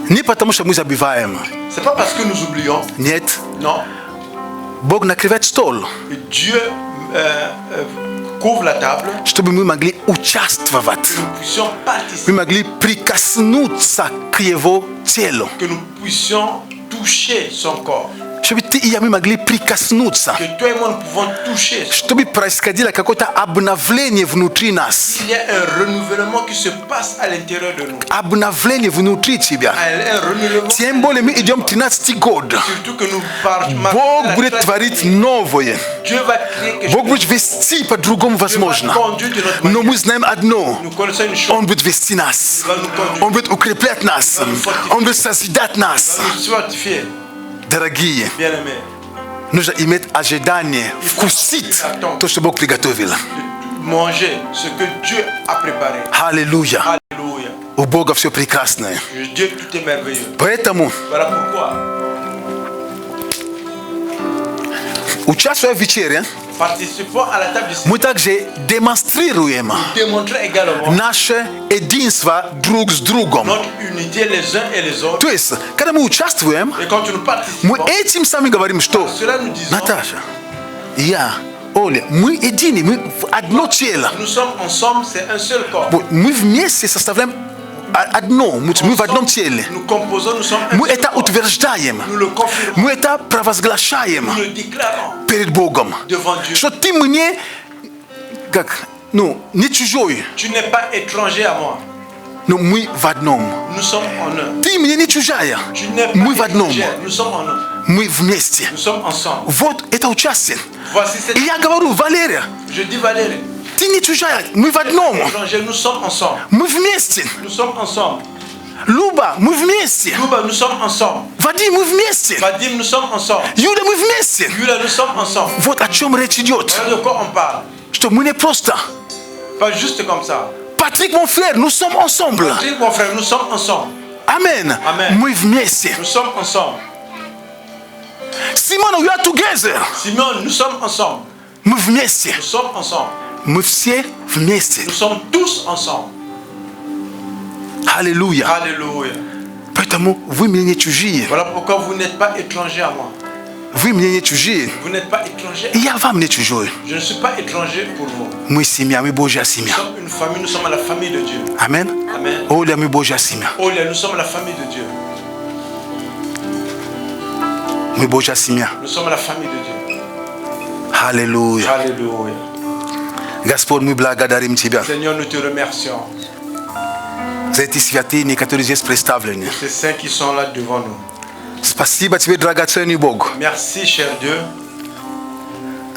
Не потому, что мы забиваем. C'est pas parce que nous oublions. Нет. Non. Бог накрывает стол, Dieu couvre la table. чтобы мы могли участвовать. Nous puissions Мы participer. могли прикоснуться к Его телу. Que nous puissions toucher son corps. Чтобы ты и я мы могли прикоснуться. Que toi et moi nous pouvons toucher. Чтобы происходило какое-то обновление внутри нас. Il y a un renouvellement qui se passe à l'intérieur de nous. Обновление внутри тебя. Un renouvellement. Тем более мы идем 13-й год. Surtout que nous partons. Бог будет творить новое. Dieu va créer quelque Бог chose. будет вести по-другому возможно. Conduire de notre Но manière. мы знаем одно. Nous connaissons une chose. Он будет вести нас. Он будет укреплять нас. Он будет созидать нас. Nous fortifier. Дорогие, Bien-aimés. нужно иметь ожидание, вкусить то, что Бог приготовил. Manger ce que Dieu a préparé. Аллилуйя. Alléluia. У Бога все прекрасное. Dieu, tout est merveilleux. Поэтому, Voilà pourquoi, участвуя в вечере, participons à la table du Seigneur. мы также демонстрируем Démontrer également наше единство друг с другом. notre unité les uns et les autres. То есть, когда мы участвуем, Et quand nous participons, мы этим самым говорим, что cela nous disons, Наташа, я, Оля, мы едины, мы в одно тело. nous sommes ensemble, c'est un seul corps. Вот мы вместе составляем одно, мы в одном теле. Nous composons, nous sommes un Мы seul это corps. утверждаем, Nous le confirmons, мы это провозглашаем nous le déclarons перед Богом. devant Dieu. Что ты мне, как, не чужой, Tu n'es pas étranger à moi. но мы в одном. Nous sommes en un. Ты мне не чужая, Tu n'es мы в pas одном, étranger. Nous sommes en un. мы вместе. Nous sommes ensemble. Вот это участие. Voici cette... И я говорю, Валерия, Je dis Valérie, Tini tujaya, my w одном. Étrangers, nous sommes ensemble. My w mieście. Nous sommes ensemble. Luba, my w mieście. Luba, nous sommes ensemble. Vadim, my w mieście. Vadim, nous sommes ensemble. Юля, мы вместе. Юля, nous sommes ensemble. Вот о чем речь идет. Voilà de quoi on parle. Что мы не просто. Pas juste comme ça. Patrick, mon frère, nous sommes ensemble. Patrick, mon frère, nous sommes ensemble. Amen. Amen. Мы вместе. Nous sommes ensemble. Simon, we are together. Simon, nous sommes ensemble. Мы вместе. Nous sommes ensemble. Мы все вместе. Nous sommes tous ensemble. Аллилуйя. Alléluia. Поэтому вы мне не чужие. Voilà pourquoi vous n'êtes pas étranger à moi. Вы мне не чужие. Vous n'êtes pas étranger. И я вам не чужой. Je ne suis pas étranger pour vous. Мы семья, мы Божья Nous семья. sommes une famille, nous sommes à la famille de Dieu. Амен. Amen. Оля, мы Божья семья. Olia, nous sommes à la famille de Dieu. Мы Божья семья. Nous sommes à la famille de Dieu. Аллилуйя. Alléluia. Господь, мы благодарим Тебя Seigneur, nous te remercions. за эти святыни, которые здесь представлены. Ces saints qui sont là devant nous. Спасибо Тебе, драгоценный Бог, Merci, cher Dieu,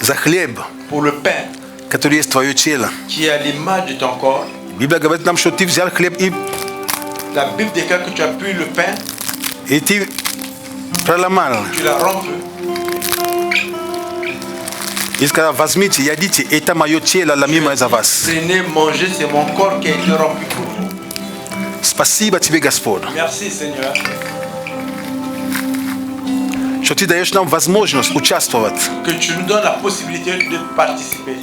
за хлеб, pour le pain который есть Твое тело. qui est à l'image de ton corps. Библия говорит нам, что Ты взял хлеб La Bible déclare que tu as pris le pain, и Ты проломал. tu l'as rompu. И сказал, возьмите, едите, это мое тело, ломимое за вас. Prenez, mangez, c'est mon corps qui a été rompu pour vous. Спасибо Тебе, Господь, Merci, Seigneur, что Ты даешь нам возможность участвовать que tu nous donnes la possibilité de participer.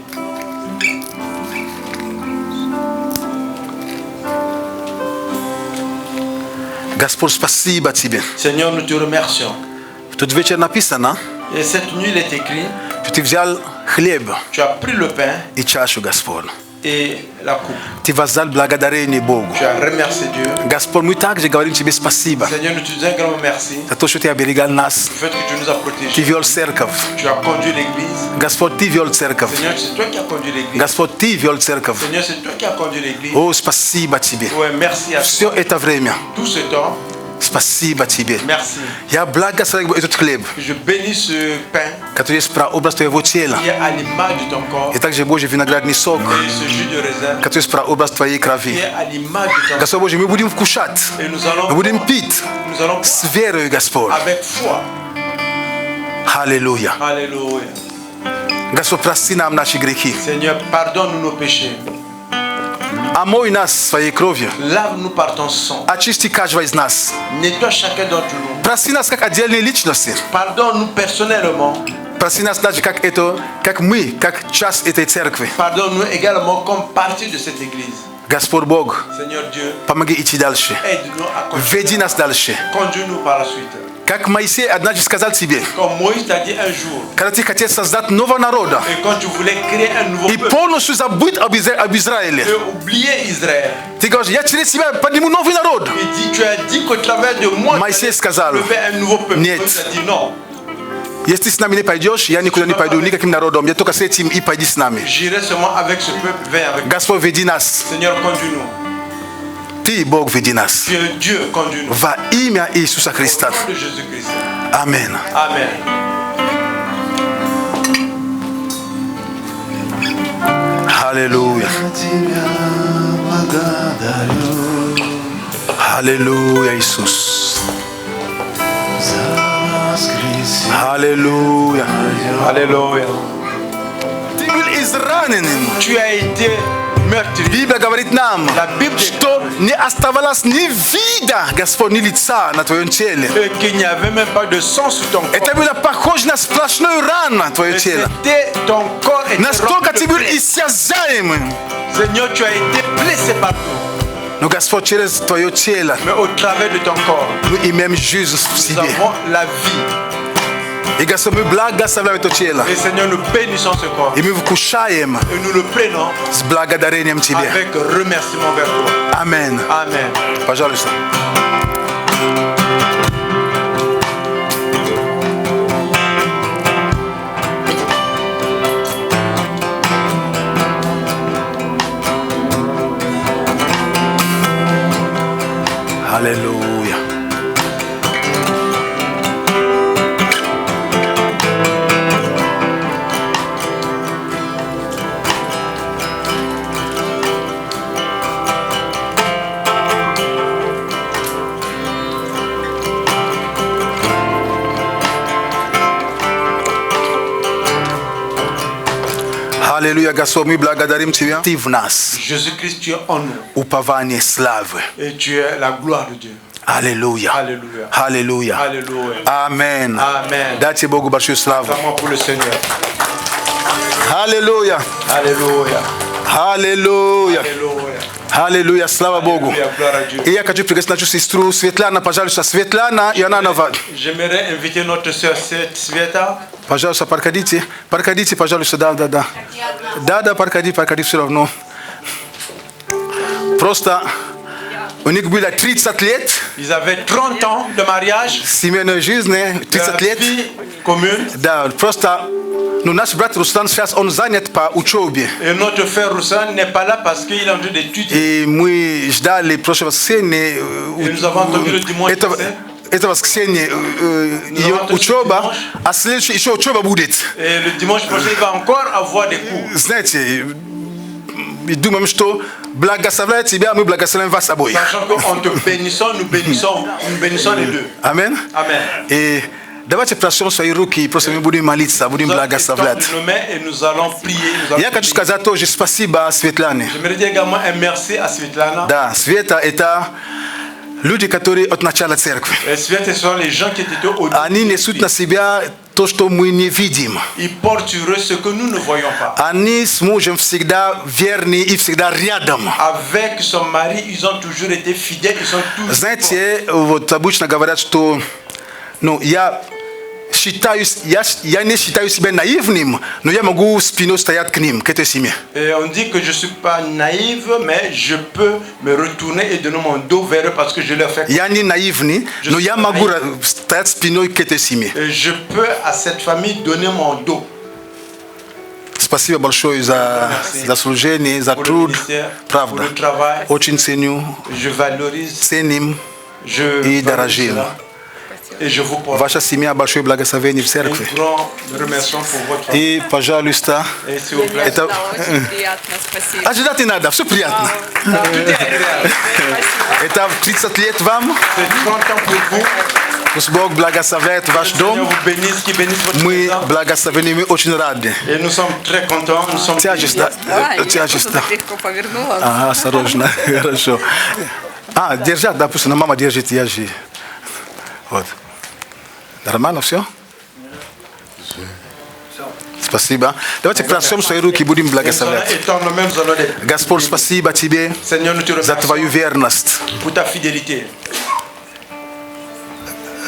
Господь, спасибо Тебе. Seigneur, nous te remercions. В тот вечер написано, Et cette nuit, il est écrit, что Ты взял хлеб tu as pris le pain и чашу, Господь. et la coupe. Ты воздал благодарение Богу. Tu as remercié Dieu. Господь, мы также говорим Тебе спасибо Seigneur, nous te disons un grand merci за то, что Ты оберегал нас. du fait que tu nous as Ты protégés. вел церковь. Tu as conduit l'église. Господь, Ты вел церковь. Seigneur, c'est toi qui as conduit l'église. Господь, Ты вел церковь. Seigneur, c'est toi qui as conduit l'église. О, спасибо Тебе. Ouais, merci à Все toi. это время. Tout ce temps, Спасибо Тебе. merci. Я благословляю этот хлеб, Je bénis ce pain который есть прообраз Твоего тела. qui est à l'image de ton corps И также, Божий, виноградный сок, et ce jus de raisin который есть прообраз Твоей qui крови. est à l'image de ton corps. Господь Божий, мы будем вкушать, Et nous allons мы будем boire. пить Nous allons с верой, Господь. avec foi. Аллилуйя. Alléluia. Господь, прости нам наши грехи. Seigneur, pardonne-nous nos péchés. Омой нас своей кровью. Lave-nous par ton sang. Очисти каждого из нас. Nettoie chacun d'entre nous. Прости нас как отдельные личности. Pardonne-nous personnellement. Прости нас даже как мы, как часть этой церкви. Pardonne-nous également comme partie de cette église. Господь Бог, Seigneur Dieu, помоги идти дальше. aide-nous à Веди continuer. нас дальше. Conduis-nous par la suite. Как Моисей однажды сказал тебе, Comme Moïse t'a dit un jour, когда ты хотел создать нового народа et quand tu voulais créer un nouveau и peuple полностью забыть об Израиле, et oublier Israël, ты говоришь, я через себя подниму новый народ. il dit, tu as dit qu'au travers de moi, tu Моисей allais сказал, lever un nouveau peuple. нет. Moïse a dit non, Если ты с нами не пойдешь, я никуда не пойду, никаким народом. Я только с этим и пойди с нами. j'irai seulement avec ce peuple, viens avec nous. Господь, веди нас. Seigneur, conduis-nous. Ты, Бог, веди нас. Tu es Dieu, conduis-nous. Во имя Иисуса Au Христа. nom de Jésus-Christ. Аминь. Amen. Аллилуйя. Аллилуйя, Иисус. Аллилуйя. Alléluia. Ты был израненным. Tu as été meurtri. Библия говорит нам, La Bible что не оставалось ни вида, Господь, ни лица на твоем теле. Et qu'il n'y avait même pas de sang sur ton corps. Это было похоже на сплошную рану на твое тело. C'était ton corps était Настолько rempli ты de был plaies. иссязаемым. Seigneur, tu as été blessé partout. Но, Господь, через твое тело Mais au travers de ton corps, мы имеем жизнь в nous себе. avons la vie. И, Господь, мы благословляем это тело. Et Seigneur, nous bénissons ce corps. И мы вкушаем Et nous le prenons с благодарением Тебе. avec remerciement vers toi. Аминь. Amen. Пожалуйста. Аллилуйя. Аллилуйя, Господь, мы благодарим Тебя. Ты в нас. Jésus-Christ, tu es en nous. Упование славы. Et tu es la gloire de Dieu. Аллилуйя. Alléluia. Аллилуйя. Alléluia. Амен. Amen. Дайте Богу большую славу. Vraiment pour le Seigneur. Аллилуйя. Alléluia. Аллилуйя. Alléluia. Аллилуйя. Слава Богу. Alléluia. Gloire à Dieu. И я хочу пригласить нашу сестру Светлана. Пожалуйста, Светлана, и она нова. J'aimerais inviter notre sœur Sveta. Пожалуйста, проходите. Проходите, пожалуйста. Да. Да, проходи все равно. Просто у них было 30 лет. Ils avaient 30 ans de mariage. Семейной жизни, 30 лет. Vie commune. Да, просто наш брат Руслан сейчас, он занят по учебе. Et notre frère Roussan n'est pas là parce qu'il est en train d'étudier. И мы ждали прошлого воскресенья. Et nous avons entendu le dimanche passé. Это воскресенье ее учеба, а следующая еще учеба будет. Et le dimanche prochain, il va encore avoir des cours. Знаете, и думаем, что благословляя тебя, мы благословляем вас обоих. Sachant qu'en te bénissant, nous bénissons les deux. Амен. Amen. И давайте просим свои руки, и просто мы будем молиться, будем Nous allons благословлять. étendre nos mains et nous allons prier. Nous allons Я хочу prier. сказать тоже спасибо Светлане. J'aimerais dire également un merci à Svetlana. Да, Света это люди, которые от начала церкви. Et Sveta, ce sont les gens qui étaient au Они несут на себя то, что мы не видим. Ils portent sur eux ce que nous ne voyons pas. Они с мужем всегда верны и всегда рядом. Avec son mari, ils ont toujours été fidèles, ils sont toujours. Знаете, вот обычно говорят, что я не считаю себя наивным, но я могу спиной стоять к ним, к этой семье. Et on dit que je ne suis pas naïve, mais je peux me retourner et donner mon dos vers eux parce que je leur fais. Я не наивный, но я могу стоять спиной к этой семье. Et je peux à cette famille donner mon dos. Спасибо большое за служение, за Pour le труд. ministère, pour Правда. le travail, Очень ценю, je valorise, ценим je и valorise дорожим. cela. Et je vous porte Ваша семья большое благословение в un церкви. grand remerciement pour votre famille. И, пожалуйста, Et s'il vous plaît, это... Очень приятно, спасибо. Ожидать не надо, все приятно. Это 30 лет вам. c'est 30 ans pour vous. Пусть Бог благословляет ваш Seigneur дом. vous bénisse, qui bénisse votre Мы maison. благословены, мы очень рады. Et nous sommes très contents, nous sommes Тяжесть, да? Да, я Тяжесть, просто да. так легко повернула. Ага, осторожно, хорошо. Держать, допустим, мама держит, я же. Вот. Нормально все? Спасибо. Давайте просим свои руки и будем Nous allons благословлять. étendre nos mains, nous allons les- Господь, спасибо Тебе Seigneur, nous te за remercions Твою верность. pour ta fidélité.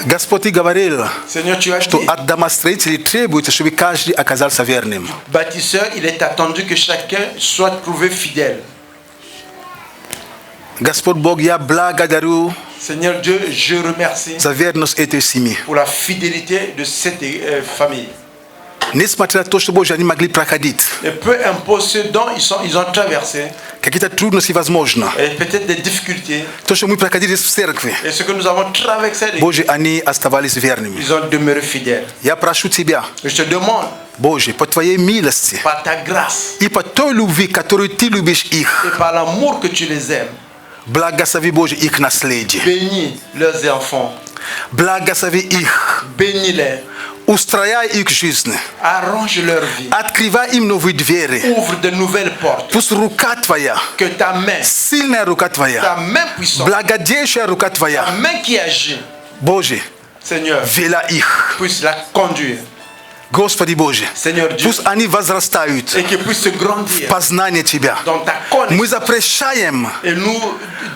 Господь, Ты говорил, Seigneur, tu as что dit, от домостроителей требуется, чтобы каждый оказался верным. bâtisseur, il est attendu que chacun soit trouvé fidèle. Господь Бог, я благодарю Seigneur Dieu, je remercie за верность этой семьи. pour la fidélité de cette famille. Несмотря на то, что Боже, они могли проходить Et peu importe ce dont ils ont traversé, какие-то трудности, возможно, et peut-être des difficultés, то, что мы проходили в церкви, et ce que nous avons traversé, Боже, они оставались верными. ils ont demeuré fidèles. Я прошу Тебя, Je te demande, Боже, по Твоей милости par ta grâce и по той любви, которую Ты любишь их, et par l'amour que tu les aimes, благослови, Боже, их наследие. bénis leurs enfants, Благослови их, bénis-les, устрояй их жизнь, arrange leur vie, открывай им новые двери. ouvre de nouvelles portes, Пусть рука Твоя, que ta main, сильная рука ta Твоя, main puissante, благодействующая рука ta Твоя, main qui agit, Боже, Seigneur, вела их. puisse la conduire, Господи Боже, Seigneur Dieu, пусть они возрастают et qu'ils puissent se в grandir познании Тебя. dans ta Мы connaissance. запрещаем Et nous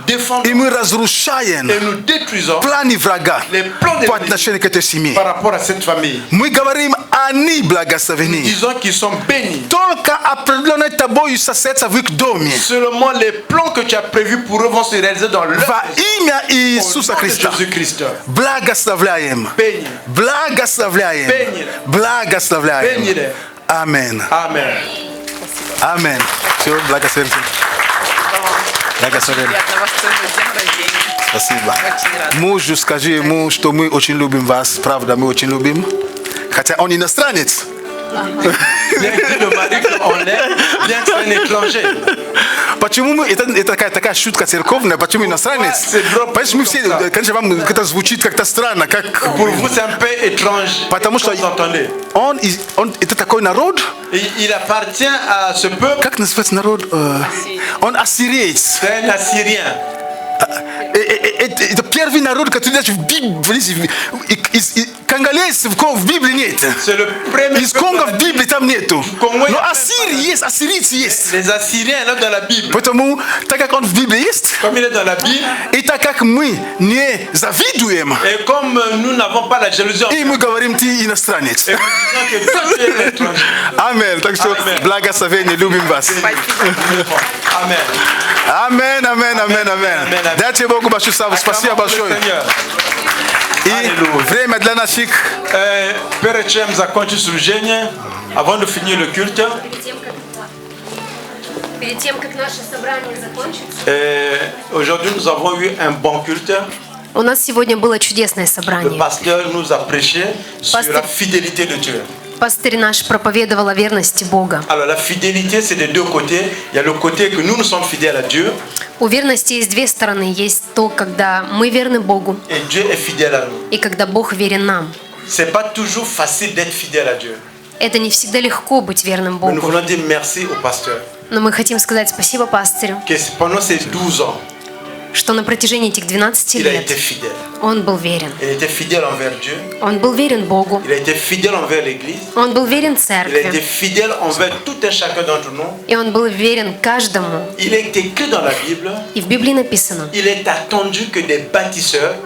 défendons и мы разрушаем et nous détruisons планы врага les plans de по отношению к этой семье. par rapport à cette famille. Мы говорим, они благословены. Disons qu'ils sont bénis. Только определенные тобою соседства в их доме. Seulement les plans que tu as prévus pour eux vont se réaliser dans leur Во имя Au nom Иисуса de Христа. Jésus-Christ. Благословляем. Bénis. Благословляем. Bénis. Благословляем. Bénis-les. Амин. Amen. Амин. Все, благословим. Благословим. Приятно, ваш тоже день рождения. Спасибо. Очень рад. Мужу скажи ему, что мы очень любим вас. Правда, мы очень любим. Хотя он иностранец. Bien que le mari qu'on l'aime, bien que c'est un étranger. Почему мы, это такая шутка церковная, почему иностранец? Понимаешь, мы все, конечно, вам это звучит как-то странно, как... Pour vous, c'est un peu étrange. Потому что Vous entendez. он это такой народ, Et il appartient à ce peuple. как называется народ? Он ассириец. C'est un Assyrien. Это первый народ, который даже в Библии, из конголезцев в Библии нет. C'est le premier Из peuple Конго de la в Библии там нету. Congo, Но Ассирии есть, ассирийцы есть. Les Assyriens là dans la Bible. Поэтому, так как он в Библии есть, Comme il est dans la Bible, и так как мы не завидуем, et comme nous n'avons pas la jalousie, и мы говорим, ты иностранец. et nous disons que toi tu es l'étranger. Аминь. Так что Аминь. благословение, любим вас. Amen. Аминь, аминь, аминь, аминь. Дайте Богу большую славу. Спасибо Acclamons le большое. Seigneur. И Аллилуйя. время для наших... Père Etienne nous a continué служение avant de finir le culte. Перед тем, как наше собрание закончится, Aujourd'hui, nous avons eu un bon culte. у нас сегодня было чудесное Le собрание. pasteur nous a prêché sur Pasteur- la fidélité de Dieu. Пастырь наш проповедовал о верности Бога. Alors la fidélité, c'est des deux côtés. Il y a le côté que nous sommes fidèles à Dieu У верности есть две стороны. Есть то, когда мы верны Богу, et Dieu est fidèle à nous. и когда Бог верен нам. C'est pas toujours facile d'être fidèle à Dieu. Это не всегда легко быть верным Mais nous Богу. voulons dire merci au pasteur. Но мы хотим сказать спасибо пастырю, Que pendant ces 12 ans, что на протяжении этих 12 il a лет été fidèle. он был верен. Il était fidèle envers Dieu. Он был верен Богу. Il a été fidèle envers l'Église. Он был верен Il a été церкви. fidèle envers tout un chacun d'entre nous. И он был верен каждому. Il est écrit dans la Bible, И в Библии написано, il est attendu que des bâtisseurs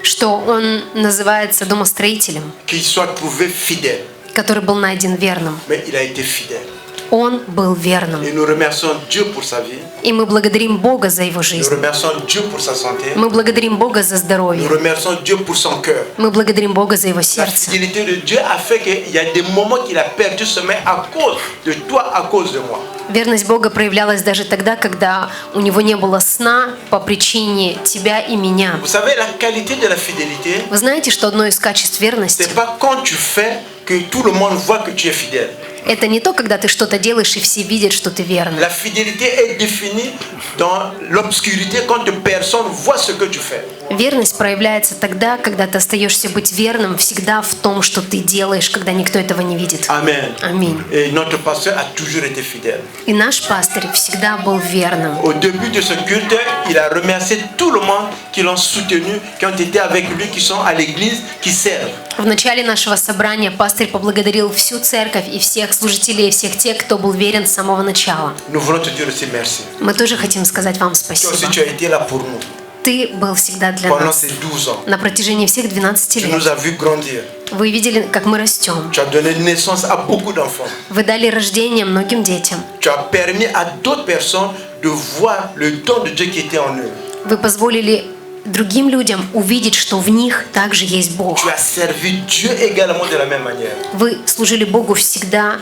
что он называется домостроителем, qui soient trouvés fidèles. который был найден верным. Mais il a été fidèle. Он был верным. Et nous remercions Dieu pour sa vie. И мы благодарим Бога за его Nous жизнь. remercions Dieu pour sa santé. Мы благодарим Бога за Nous здоровье. remercions Dieu pour son cœur. Мы благодарим Бога за его La сердце. fidélité de Dieu a fait qu'il y a des moments qu'il a perdu sommeil à cause de toi, à cause de moi. Верность Бога проявлялась даже тогда, когда у него не было сна по причине тебя и меня. Vous savez, la qualité de la fidélité, Вы знаете, что одно из качеств верности c'est pas quand tu fais que tout le monde voit que tu es fidèle. – это не то, когда ты что-то делаешь и все видят, что ты верный. La fidélité est définie dans l'obscurité quand personne voit ce que tu fais. Верность проявляется тогда, когда ты остаешься быть верным всегда в том, что ты делаешь, когда никто этого не видит. Amen. Аминь. Et notre pasteur a toujours été fidèle. И наш пастырь всегда был верным. Au début de ce culte, il a remercié tout le monde qui l'ont soutenu, qui ont été avec lui, qui sont à l'église, qui servent. В начале нашего собрания пастырь поблагодарил всю церковь и всех служителей, и всех тех, кто был верен с самого начала. Nous voulons te dire aussi merci. Мы тоже хотим сказать вам Toi спасибо. aussi, tu as été là pour nous Ты был всегда для pendant нас. ces 12 ans. На протяжении всех 12 Tu nous лет as vu grandir. вы видели, как мы растем. Tu as donné naissance à beaucoup d'enfants. Вы дали рождение многим детям. Tu as permis à d'autres personnes de voir le don de Dieu qui était en eux. Вы позволили другим людям увидеть, что в них также есть Бог. Tu as servi Dieu également de la même manière. Вы служили Богу всегда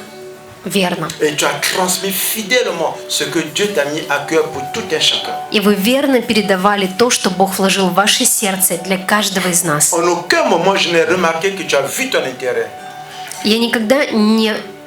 верно. Et tu as transmis fidèlement ce que Dieu t'a mis à cœur pour tout un chacun. И вы верно передавали то, что Бог вложил в ваше сердце для каждого из нас. En aucun moment je n'ai remarqué que tu as vu ton intérêt. Я никогда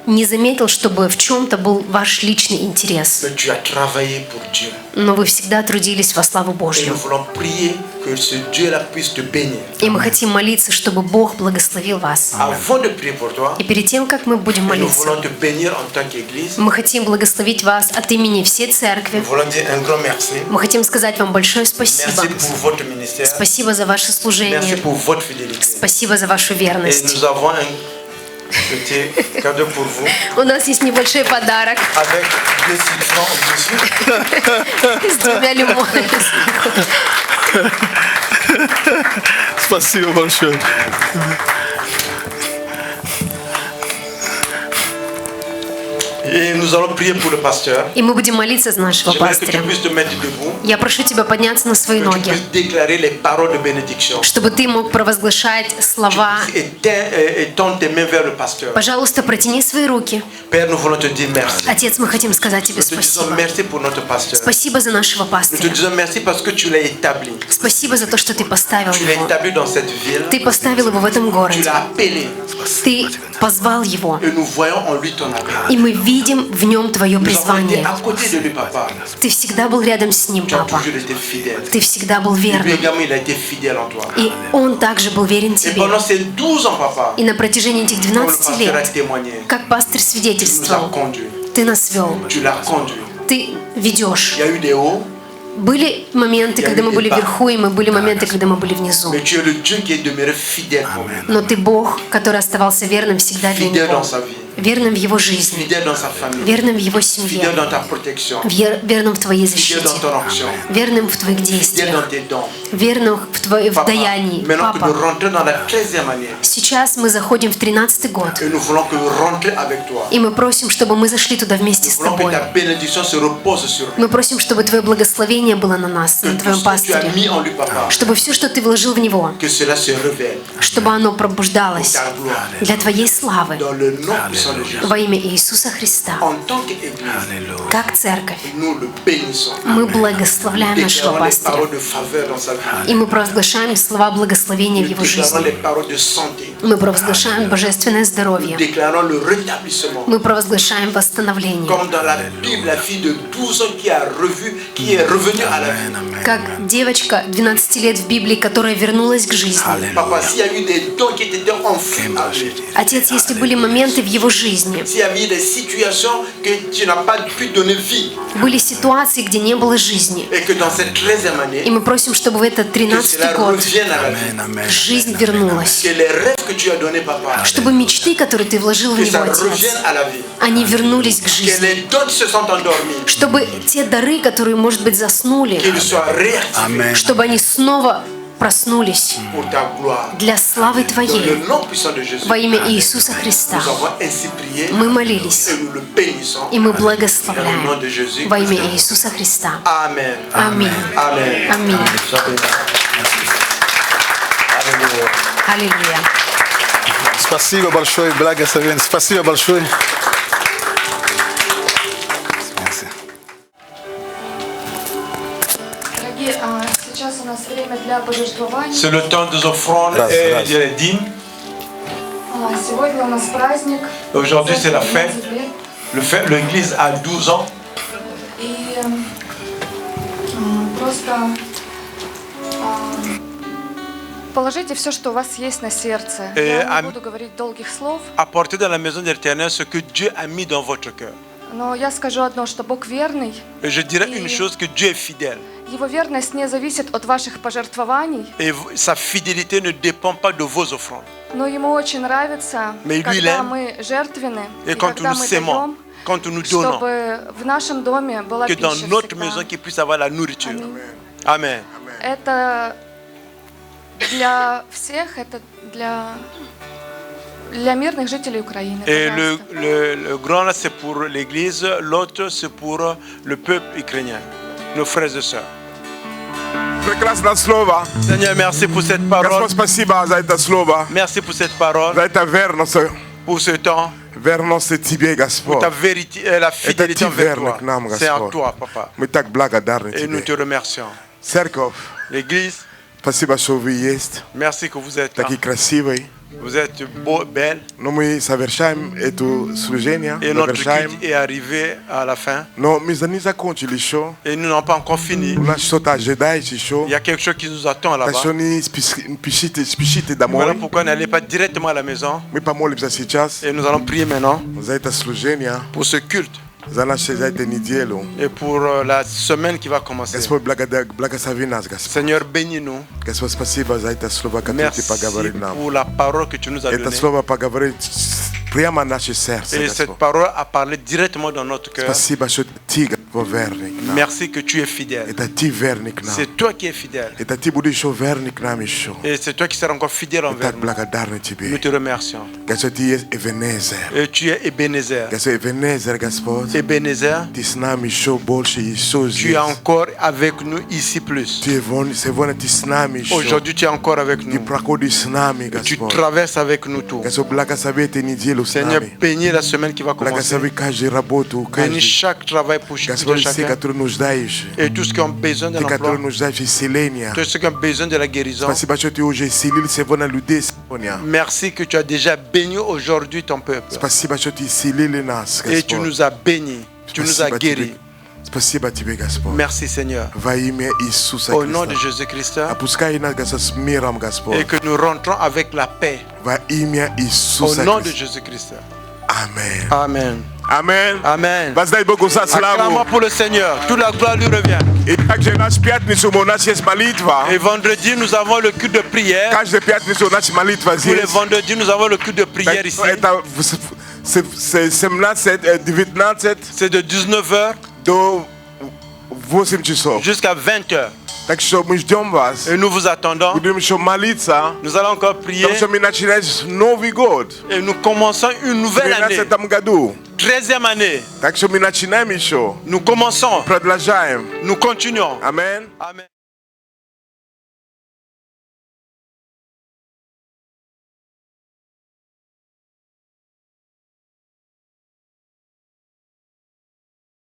не заметил, чтобы в чем-то был ваш личный интерес. Mais tu as travaillé pour Dieu. Но вы всегда трудились во славу Et nous Божью. voulons prier que ce Dieu-là puisse te bénir. И мы хотим молиться, чтобы Бог благословил вас. Avant de prier pour toi, И перед тем, как мы будем nous молиться, voulons te bénir en tant qu'Église. мы хотим благословить вас от имени всей церкви. Nous voulons dire un grand merci. Мы хотим сказать вам большое спасибо. Merci pour votre ministère. Спасибо за ваше Merci служение. pour votre fidélité. Спасибо за вашу Et верность. nous avons un petit cadeau pour vous У нас есть небольшой подарок avec 2 citrons au-dessus. с двумя лимонами. Спасибо большое. Et nous allons prier pour le pasteur. И мы будем молиться за нашего J'aimerais que tu пастыря. puisses te mettre debout, Я прошу тебя подняться на свои que tu ноги, puisses déclarer les paroles de bénédiction. чтобы ты мог провозглашать слова. Étends tes mains vers le pasteur. Пожалуйста, протяни свои руки. Père, nous voulons te dire merci. Отец, мы хотим сказать тебе Nous te disons спасибо. merci pour notre pasteur. Спасибо за нашего Nous te пастыря. disons merci parce que tu l'as établi. Спасибо за то, что ты поставил Tu l'as его. établi dans cette ville. Ты поставил его в этом Tu городе. l'as appelé. Ты позвал его. Et nous voyons en lui ton appel. И мы видим в нем твое Nous avons été призвание. à côté de lui, papa. Ты всегда был рядом с ним, Tu as папа. toujours été fidèle. Ты всегда был Et lui верным. également, il a été fidèle en toi. И он также был верен Et тебе. pendant ces 12 ans, papa, И на протяжении этих comme le 12 pasteur a лет, témoigné, как пастырь tu nous as свидетельствовал, conduits. ты нас вел, Tu l'as conduit. ты ведешь. Il y a eu des hauts, Были моменты, когда мы были вверху, и были моменты, когда мы были внизу. mais tu es le Dieu qui est demeuré fidèle pour lui. Но ты Бог, который оставался верным всегда для Fidèle него. dans sa vie, Верным в его жизни, fidèle dans sa famille, верным в его fidèle семье, dans ta protection, верным в твоей fidèle защите, dans ton action, верным в твоих fidèle dans действиях, tes dons. верным в Papa, даянии. maintenant que nous Папа, rentrons dans la 13e année, сейчас мы заходим в 13-й год, et nous voulons que nous rentrions avec toi. и мы просим, чтобы мы зашли туда вместе с Nous voulons que тобой. ta bénédiction se repose sur nous. Мы просим, чтобы Твое благословение было на нас, Que на tout Твоем ce que tu as пастыре. mis en lui, papa, Чтобы все, что Ты вложил в него, que cela se révèle чтобы оно pour пробуждалось ta gloire. для Твоей славы Dans le nom puissant de Jésus. во имя Иисуса Христа. En tant qu'Église, Как церковь, nous le bénissons. мы благословляем нашего Déclarons les пастыря. paroles de faveur dans sa vie. И мы провозглашаем слова благословения в Nous его déclarons les жизни. paroles de santé. Мы провозглашаем божественное Nous здоровье. déclarons le rétablissement. Мы провозглашаем восстановление. Comme dans la Bible, la fille de 12 ans qui est revenue à la vie. Как девочка 12 лет в Библии, которая вернулась к жизни. Papa, s'il y a eu des dons qui étaient enfouis à lui, Отец, если были моменты в его жизни, s'il y a eu des situations que tu n'as pas pu donner vie, были ситуации, где не было жизни. et que dans cette 13e И année, мы просим, чтобы в этот que cela 13-й год revienne à la vie. жизнь вернулась. Que les rêves que tu as donnés, papa, Чтобы мечты, которые ты вложил в que него, ça Отец, revienne à la vie. они вернулись к Que жизни. les dons se sont endormis, Чтобы те дары, которые, может быть, заснули, qu'ils soient réactivés чтобы они снова проснулись pour ta gloire. для славы Dans Твоей. le nom puissant de Jésus, Во имя Иисуса Христа nous avons ainsi prié мы молились, et nous le bénissons. и мы Dans le nom благословляем de Jésus. во имя Иисуса Христа. Amen. Аминь. Amen. Аминь. Sois béni. Alléluia. Аллилуйя. Спасибо большое, благословен. Спасибо большое. Дорогие, сейчас у нас время для пожертвований. C'est le temps des offrandes Раз, et раз. des dîmes. Сегодня у нас праздник. Aujourd'hui, c'est la Церкви fête. 12 лет. L'église a 12 ans. И просто положите все, что у вас есть на сердце. Я не буду говорить долгих слов, Apportez dans la maison de l'Éternel ce que Dieu a mis dans votre cœur. но я скажу одно, что Бог верный. Et je dirais une chose, que Dieu est fidèle. Его верность не зависит от ваших пожертвований, Et sa fidélité ne dépend pas de vos offrandes. но ему очень нравится, Mais lui, il когда aime. мы жертвенны, Et и quand когда nous мы s'aimons, даем, quand nous donnons, чтобы в нашем доме была que пища dans notre всегда. maison, qu'il puisse avoir la nourriture. Amen. Это для всех, это для мирных жителей Украины. Et Пожалуйста. le grand là, c'est pour l'église, l'autre, c'est pour le peuple ukrainien, nos frères et sœurs. Прекрасное слово. Seigneur, merci pour cette parole. Господь, спасибо за это слово, Merci pour cette parole, за это верность, pour ce temps, верность Тебе, pour Господь. ta vérité, la Это fidélité Ты envers верный toi. к нам, C'est en Господь. toi, Papa. Мы так благодарны Et nous te Тебе. remercions. Церковь, L'église, спасибо, что вы есть, merci que vous êtes là. такие красивые. Vous êtes beaux, belles. Но мы совершаем это служение, Et notre завершаем. culte est arrivé à la fin. Но мы не закончили еще. Et nous n'avons pas encore fini. У нас что-то ожидает еще. Il y a quelque chose qui nous attend Так là-bas. что не спешите Voilà домой. pourquoi n'allez pas directement à la maison. Мы помолимся сейчас Et nous allons prier maintenant за это служение, pour ce culte за эту неделю. et pour la semaine qui va commencer. Господь, благослови нас, Господь. Seigneur, bénis-nous. Господь, спасибо за это слово, которое Ты Merci поговорил нам. pour la parole que tu nous as Это donnée. слово поговорит прямо в наше сердце, Et cette Господь. parole a parlé directement dans notre cœur. Спасибо, что Ты верный к нам. Merci que tu es fidèle. Это Ты верный к нам. C'est toi qui es fidèle. Это Ты будешь еще верный к нам еще. Et c'est toi qui seras encore fidèle Мы envers так nous. благодарны Nous Тебе. te remercions. Господь, Ты есть Эбенезер. Et tu es Ebenezer. Господь, Эбенезер, Господь. Ebenezer, Ты с нами еще больше, Иисус. tu es encore avec nous ici plus. Сегодня Ты с нами еще. Aujourd'hui, tu es encore avec Ты nous. проходишь с нами, Tu Господь. traverses avec nous tout. Господь, благослови эту неделю с Seigneur, нами. bénis la semaine qui va commencer. Благослови каждую работу, Bénis каждый. chaque travail pour Господь, de chacun. Et tous ceux qui ont besoin d'un emploi. Tous ceux qui ont besoin de la guérison. Merci que tu as déjà béni aujourd'hui ton peuple. Et tu nous as bénis. Tu nous as guéris. Merci Seigneur. Au nom de Jésus-Christ. Et que nous rentrons avec la paix. Au nom de Jésus-Christ. Amen. Amen. Amen. Amen. Acclamons pour le Seigneur. Toute la gloire lui revient. Et vendredi, nous avons le culte de prière. Tous les vendredis, nous avons le culte de prière ici. C'est de 19h jusqu'à 20h. Et nous vous attendons. Nous allons encore prier. Et nous commençons une nouvelle année. 13e année. Nous commençons. Nous continuons. Amen. Amen.